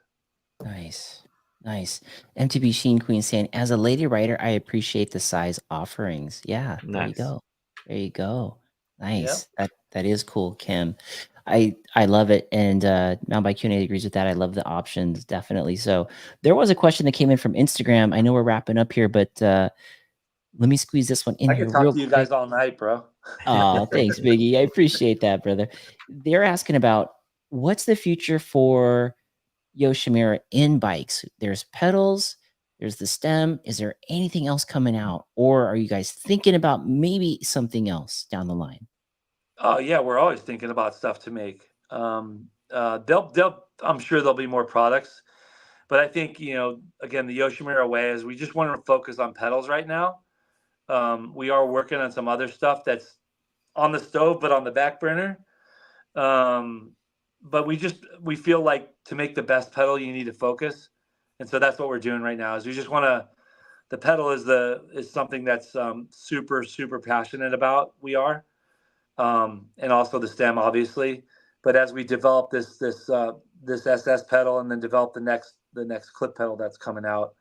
Speaker 1: Nice. Nice. MTB Sheen Queen saying, as a lady writer, I appreciate the size offerings. Yeah, there you
Speaker 2: Nice.
Speaker 1: go. There you go.
Speaker 3: Yeah.
Speaker 1: Nice. That is cool, Kim. I love it. And Mountain Bike Q&A agrees with that. I love the options, definitely. So there was a question that came in from Instagram. I know we're wrapping up here, but let me squeeze this one in
Speaker 3: I could
Speaker 1: here
Speaker 3: talk
Speaker 1: real
Speaker 3: to you
Speaker 1: quick.
Speaker 3: guys all night, bro.
Speaker 1: Oh, thanks, Biggie. I appreciate that, brother. They're asking about what's the future for Yoshimura in bikes. There's pedals, there's the stem. Is there anything else coming out? Or are you guys thinking about maybe something else down the line?
Speaker 3: Oh yeah, we're always thinking about stuff to make. They'll I'm sure there'll be more products, but I think again the Yoshimura way is we just want to focus on pedals right now. We are working on some other stuff that's on the stove but on the back burner. Um, but we feel like to make the best pedal you need to focus, and so that's what we're doing right now. Is we just want to the pedal is something that's super passionate about. We are and also the stem, obviously. But as we develop this SS pedal and then develop the next clip pedal that's coming out,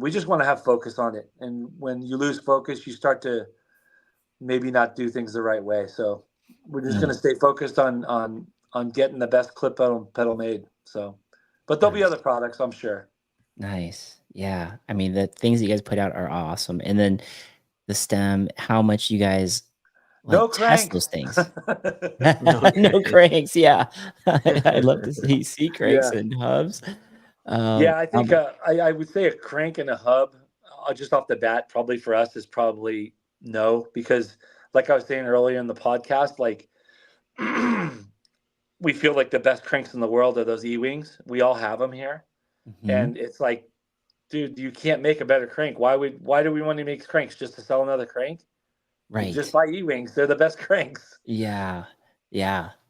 Speaker 3: we just want to have focus on it. And when you lose focus, you start to maybe not do things the right way. So we're just going
Speaker 1: Mm,
Speaker 3: to stay focused on getting the best clip pedal made. So, but there'll be
Speaker 1: nice.
Speaker 3: other products, I'm sure.
Speaker 1: Nice. Yeah. I mean, the things you guys put out are awesome. And then the stem, how much you guys like
Speaker 3: No
Speaker 1: test
Speaker 3: cranks.
Speaker 1: those things.
Speaker 2: No
Speaker 1: No
Speaker 2: cranks.
Speaker 1: cranks. Yeah. I'd love to see cranks
Speaker 3: Yeah.
Speaker 1: and hubs.
Speaker 3: Yeah, I
Speaker 1: How
Speaker 3: think
Speaker 1: about
Speaker 3: I would say a crank and a hub, just off the bat, probably for us is probably no, because like I was saying earlier in the podcast, like we feel like the best cranks in the world are those E-wings. We all have them here, and it's like, dude, you can't make a better crank. Why do we want to make cranks just to sell another crank?
Speaker 1: Right.
Speaker 3: Just buy E-wings. They're the best cranks.
Speaker 1: Yeah.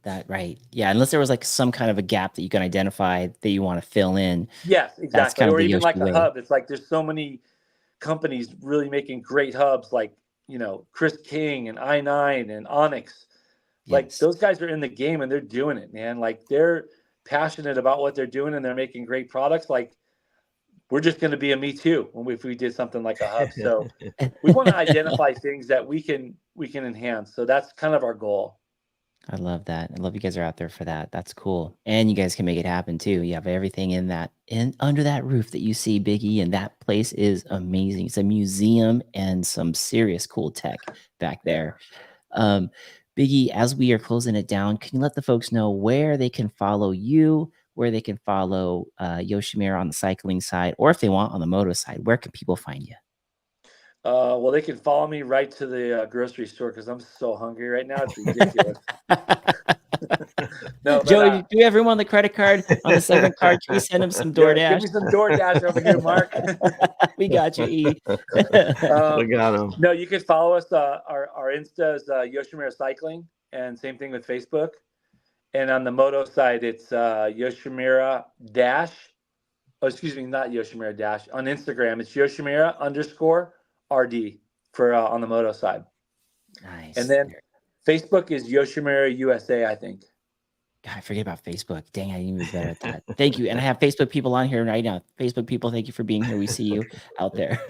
Speaker 1: That right. Yeah. Unless there was like some kind of a gap that you can identify that you want to fill in.
Speaker 3: Yes,
Speaker 1: That's
Speaker 3: exactly.
Speaker 1: kind of
Speaker 3: Or
Speaker 1: the
Speaker 3: even
Speaker 1: Yoshi
Speaker 3: like a
Speaker 1: way.
Speaker 3: hub. It's like there's so many companies really making great hubs, like Chris King and i9 and Onyx. Like
Speaker 1: Yes.
Speaker 3: those guys are in the game and they're doing it, man. Like they're passionate about what they're doing and they're making great products. Like we're just going to be a me too if we did something like a hub. So we want to identify things that we can enhance. So that's kind of our goal.
Speaker 1: I love that. I love you guys are out there for that. That's cool. And you guys can make it happen too. You have everything in under that roof that you see, Biggie, and that place is amazing. It's a museum and some serious cool tech back there. Biggie, as we are closing it down, can you let the folks know where they can follow you, where they can follow Yoshimura on the cycling side, or if they want on the moto side, where can people find you?
Speaker 3: Well, they can follow me right to the grocery store because I'm so hungry right now. It's ridiculous. No,
Speaker 1: Joey,
Speaker 3: but
Speaker 1: do you have room on the credit card on the segment card? Can we send him some DoorDash?
Speaker 3: yeah, give me some DoorDash over here, Mark.
Speaker 1: We got you, E.
Speaker 2: We got him.
Speaker 3: No, you can follow us. Our Insta is Yoshimura Cycling, and same thing with Facebook. And on the moto side, it's Yoshimura Dash. Oh, excuse me, not Yoshimura Dash. On Instagram, it's Yoshimura_RD for on the moto side.
Speaker 1: Nice.
Speaker 3: And then Facebook is Yoshimura USA, I think.
Speaker 1: God, I forget about Facebook. Dang, I need to be better at that. Thank you. And I have Facebook people on here right now. Facebook people, thank you for being here. We see you out there.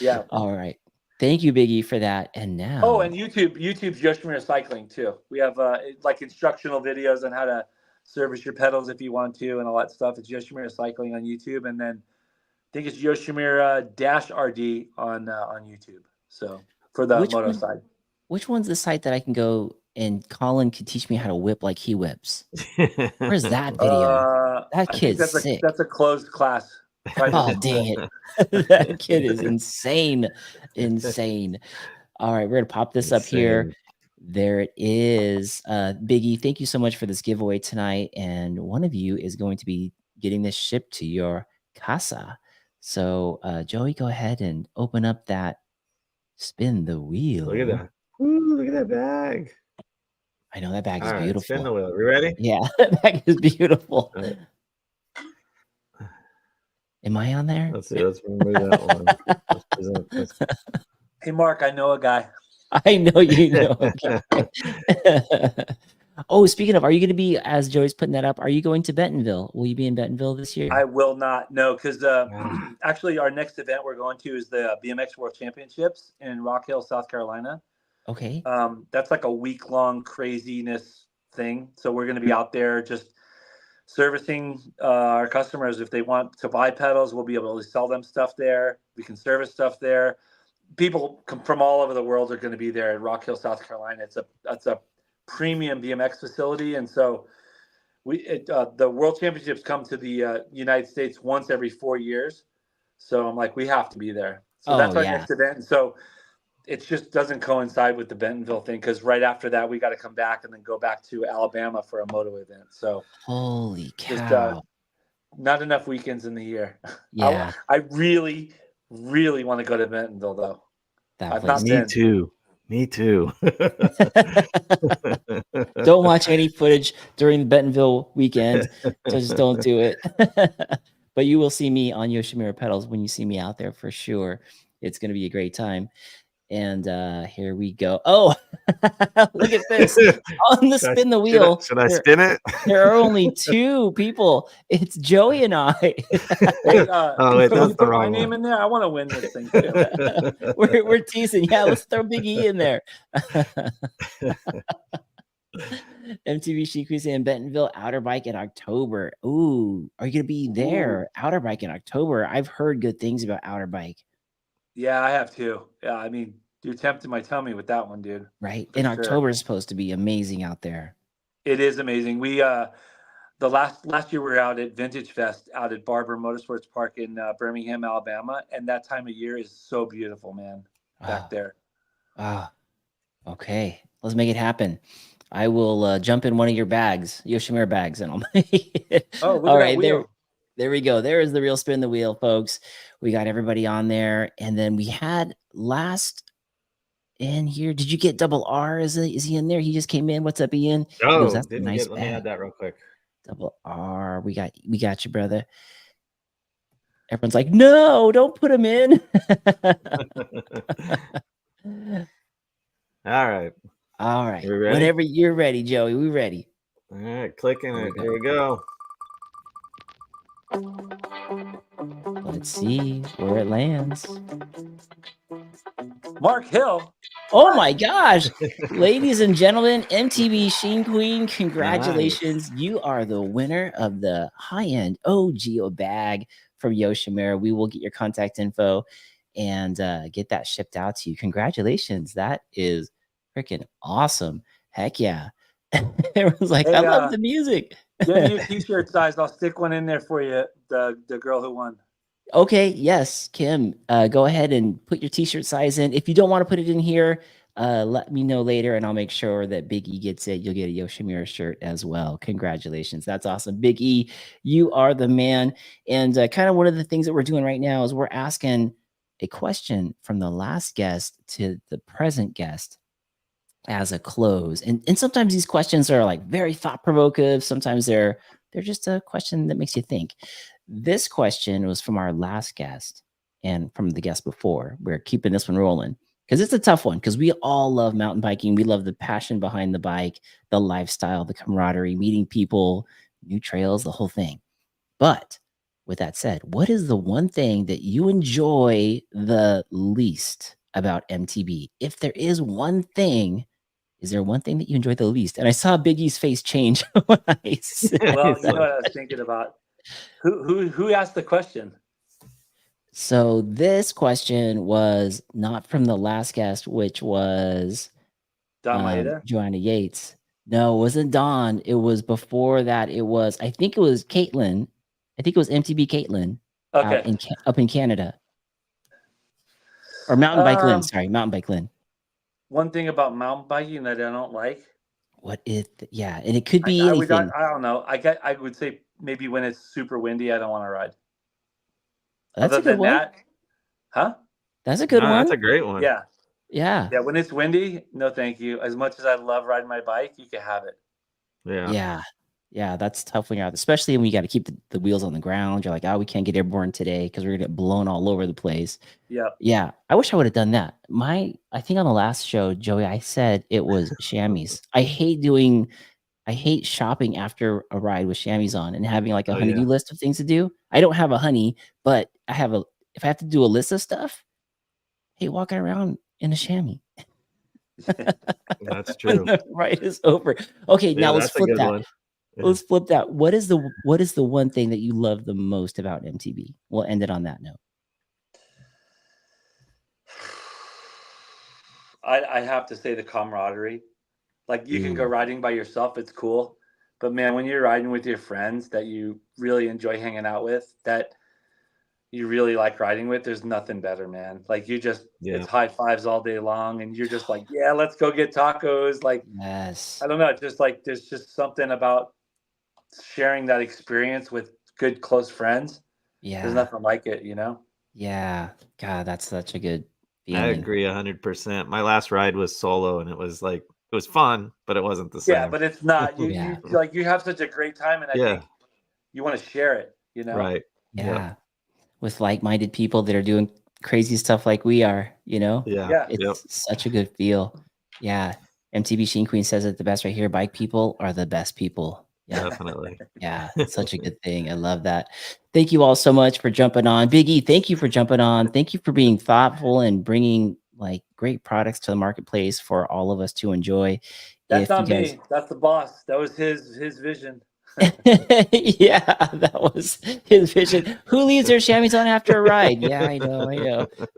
Speaker 3: Yeah.
Speaker 1: All right. Thank you, Biggie, for that. And now.
Speaker 3: Oh, and YouTube's Yoshimura Cycling too. We have like instructional videos on how to service your pedals if you want to, and all that stuff. It's Yoshimura Cycling on YouTube, and then I think it's Yoshimura-RD on YouTube. So for the moto side.
Speaker 1: Which one's the site that I can go and Colin can teach me how to whip like he whips? Where's that video? That kid's sick.
Speaker 3: That's a closed class.
Speaker 1: Oh, dang it. That kid is insane. Insane. All right, we're going to pop this up here. There it is. Biggie, thank you so much for this giveaway tonight. And one of you is going to be getting this shipped to your casa. So, Joey, go ahead and open up that spin the wheel.
Speaker 2: Look at that. Ooh, look at that bag.
Speaker 1: I know that bag is beautiful.
Speaker 2: Spin the wheel. You ready?
Speaker 1: Yeah, that bag is beautiful. Right. Am I on there?
Speaker 2: Let's see. Let's remove that one.
Speaker 3: Hey, Mark, I know a guy.
Speaker 1: I know you know a guy. Oh, speaking of, are you going to be, as Joey's putting that up, are you going to Bentonville? Will you be in Bentonville this year?
Speaker 3: I will not. No, because actually our next event we're going to is the BMX World Championships in Rock Hill, South Carolina.
Speaker 1: Okay.
Speaker 3: That's like a week-long craziness thing. So we're going to be out there just servicing our customers. If they want to buy pedals, we'll be able to sell them stuff there. We can service stuff there. People from all over the world are going to be there at Rock Hill, South Carolina. It's a premium BMX facility, and so the World Championships come to the United States once every 4 years. So I'm like, we have to be there. So that's our next event. And so it just doesn't coincide with the Bentonville thing because right after that we got to come back and then go back to Alabama for a moto event. So
Speaker 1: holy cow,
Speaker 3: just, not enough weekends in the year.
Speaker 1: Yeah,
Speaker 3: I really, really want to go to Bentonville though.
Speaker 2: Me too.
Speaker 1: Don't watch any footage during the Bentonville weekend. Just don't do it. But you will see me on Yoshimura pedals when you see me out there for sure. It's going to be a great time. And here we go. Oh, look at this. On the spin the wheel.
Speaker 2: Should I spin it?
Speaker 1: There are only 2 people. It's Joey and I.
Speaker 3: Hey,
Speaker 2: oh, wait, that's
Speaker 3: put my name in there. I want to win this thing too.
Speaker 1: We're teasing. Yeah, let's throw Big E in there. MTV Chic Cruise in Bentonville, Outer Bike in October. Ooh, are you going to be there? Ooh. Outer Bike in October. I've heard good things about Outer Bike.
Speaker 3: Yeah, I have too. Yeah, I mean, you're tempting my tummy with that one, dude.
Speaker 1: Right. And October is supposed to be amazing out there.
Speaker 3: It is amazing. We the last year we were out at Vintage Fest out at Barber Motorsports Park in Birmingham, Alabama, and that time of year is so beautiful, man. Back there.
Speaker 1: Okay. Let's make it happen. I will jump in one of your bags, Yoshimura bags, and I'll
Speaker 3: Oh, look
Speaker 1: all
Speaker 3: at that
Speaker 1: right,
Speaker 3: wheel.
Speaker 1: there we go. There is the real spin the wheel, folks. We got everybody on there. And then we had last in here. Did you get double R? Is he in there? He just came in. What's up, Ian? He goes,
Speaker 2: Oh,
Speaker 1: that's a
Speaker 2: didn't
Speaker 1: nice
Speaker 2: get. Let me add
Speaker 1: bag.
Speaker 2: that real quick.
Speaker 1: Double R. We got you, brother. Everyone's like, no, don't put him in.
Speaker 2: All right.
Speaker 1: All right.
Speaker 2: We ready?
Speaker 1: Whenever you're ready, Joey, we ready.
Speaker 2: All right, clicking
Speaker 1: Here we
Speaker 2: it.
Speaker 1: go.
Speaker 2: Here we go.
Speaker 1: Let's see where it lands.
Speaker 3: Mark Hill.
Speaker 1: Oh my gosh. Ladies and gentlemen, MTV Sheen Queen, congratulations.
Speaker 2: Nice.
Speaker 1: You are the winner of the high-end OGO bag from Yoshimura. We will get your contact info and get that shipped out to you. Congratulations. That is freaking awesome. Heck yeah. Everyone's like,
Speaker 3: Hey,
Speaker 1: I love the music.
Speaker 3: Give me your t-shirt size. I'll stick one in there for you. The girl who won.
Speaker 1: Okay, yes, Kim, go ahead and put your t-shirt size in. If you don't want to put it in here, let me know later and I'll make sure that Big E gets it. You'll get a Yoshimura shirt as well. Congratulations. That's awesome. Big E, you are the man. And kind of one of the things that we're doing right now is we're asking a question from the last guest to the present guest as a close. And sometimes these questions are like very thought-provoking. Sometimes they're just a question that makes you think. This question was from our last guest and from the guest before. We're keeping this one rolling because it's a tough one because we all love mountain biking. We love the passion behind the bike, the lifestyle, the camaraderie, meeting people, new trails, the whole thing. But with that said, what is the one thing that you enjoy the least about MTB? If there is one thing, is there one thing that you enjoy the least? And I saw Biggie's face change when I said
Speaker 3: Well, you know what I was thinking about. Who asked the question?
Speaker 1: So this question was not from the last guest, which was
Speaker 3: Don Maeda?
Speaker 1: Joanna Yates. No, it wasn't Don. It was before that. It was, I think it was Caitlin. I think it was MTB Caitlin out
Speaker 3: Okay.
Speaker 1: up in Canada. Or Mountain Bike Lynn. Sorry, Mountain Bike Lynn.
Speaker 3: One thing about mountain biking that I don't like.
Speaker 1: What is? Yeah, and it could be anything.
Speaker 3: I don't know. I would say maybe when it's super windy, I don't want to ride.
Speaker 1: That's
Speaker 3: Other
Speaker 1: a good
Speaker 3: than
Speaker 1: one.
Speaker 3: that, huh?
Speaker 1: That's a good one.
Speaker 2: That's a great one.
Speaker 3: Yeah.
Speaker 1: Yeah.
Speaker 3: Yeah. When it's windy, no, thank you. As much as I love riding my bike, you can have it.
Speaker 2: Yeah.
Speaker 1: Yeah. Yeah, that's tough when you're out, especially when you got to keep the wheels on the ground. You're like, oh, we can't get airborne today because we're gonna get blown all over the place.
Speaker 3: Yeah.
Speaker 1: Yeah, I wish I would have done that. I think on the last show, Joey, I said it was chamois. I hate shopping after a ride with chamois on and having like a honeydew list of things to do. I don't have a honey, but if I have to do a list of stuff, hey, walking around in a chamois.
Speaker 2: That's true.
Speaker 1: The ride is over. Okay, now let's flip that.
Speaker 2: One.
Speaker 1: Let's flip that. What is the one thing that you love the most about MTB? We'll end it on that note.
Speaker 3: I have to say the camaraderie. Like you can go riding by yourself, it's cool. But man, when you're riding with your friends that you really enjoy hanging out with, that you really like riding with, there's nothing better, man. Like you just it's high fives all day long and you're just like, yeah, let's go get tacos. Like
Speaker 1: yes.
Speaker 3: I don't know, just like there's just something about sharing that experience with good close friends.
Speaker 1: Yeah.
Speaker 3: There's nothing like it, you know?
Speaker 1: Yeah. God, that's such a good feeling.
Speaker 2: I agree 100%. My last ride was solo and it was fun, but it wasn't the same.
Speaker 3: Yeah, but it's not. You like you have such a great time and I think you want to share it, you know?
Speaker 2: Right.
Speaker 1: Yeah. With like-minded people that are doing crazy stuff like we are, you know?
Speaker 3: Yeah.
Speaker 1: It's such a good feel. Yeah. MTB Sheen Queen says it the best right here. Bike people are the best people. Yeah.
Speaker 2: Definitely.
Speaker 1: Yeah, such a good thing. I love that. Thank you all so much for jumping on. Big E, thank you for jumping on. Thank you for being thoughtful and bringing like great products to the marketplace for all of us to enjoy.
Speaker 3: That's not me. That's the boss. That was his vision.
Speaker 1: Yeah, that was his vision. Who leaves their chamois on after a ride? Yeah,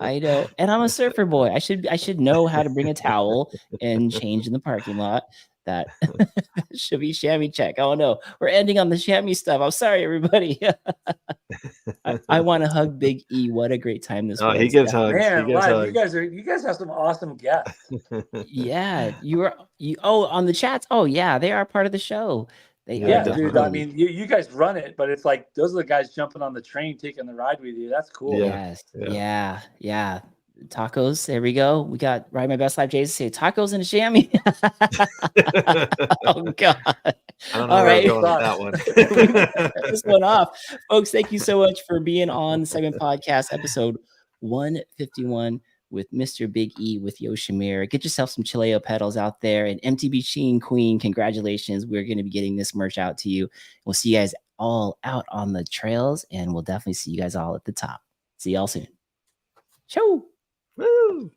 Speaker 1: I know. And I'm a surfer boy. I should know how to bring a towel and change in the parking lot. That should be chamois check. Oh no, we're ending on the chamois stuff. I'm sorry, everybody. I want to hug Big E. What a great time this
Speaker 2: Oh,
Speaker 1: was.
Speaker 2: he gives hugs.
Speaker 3: Man,
Speaker 2: he gives
Speaker 3: live,
Speaker 2: hugs.
Speaker 3: you guys have some awesome guests.
Speaker 1: Yeah, on the chats. Oh yeah, they are part of the show. They
Speaker 2: Yeah,
Speaker 1: are
Speaker 3: Dude. I
Speaker 1: definitely.
Speaker 3: mean, you guys run it, but it's like those are the guys jumping on the train, taking the ride with you. That's cool.
Speaker 2: Yeah.
Speaker 1: Yes. Yeah. Tacos. There we go. We got Ride My Best Life Jason say tacos and a chamois. Oh God.
Speaker 2: I don't know
Speaker 1: All
Speaker 2: where
Speaker 1: right.
Speaker 2: we're going with that one.
Speaker 1: We got this one off. Folks, thank you so much for being on the Segment Podcast, episode 151 with Mr. Big E with Yoshimura. Get yourself some Chileo pedals out there. And MTB Sheen Queen, congratulations. We're going to be getting this merch out to you. We'll see you guys all out on the trails, and we'll definitely see you guys all at the top. See y'all soon. Ciao.
Speaker 2: Woo!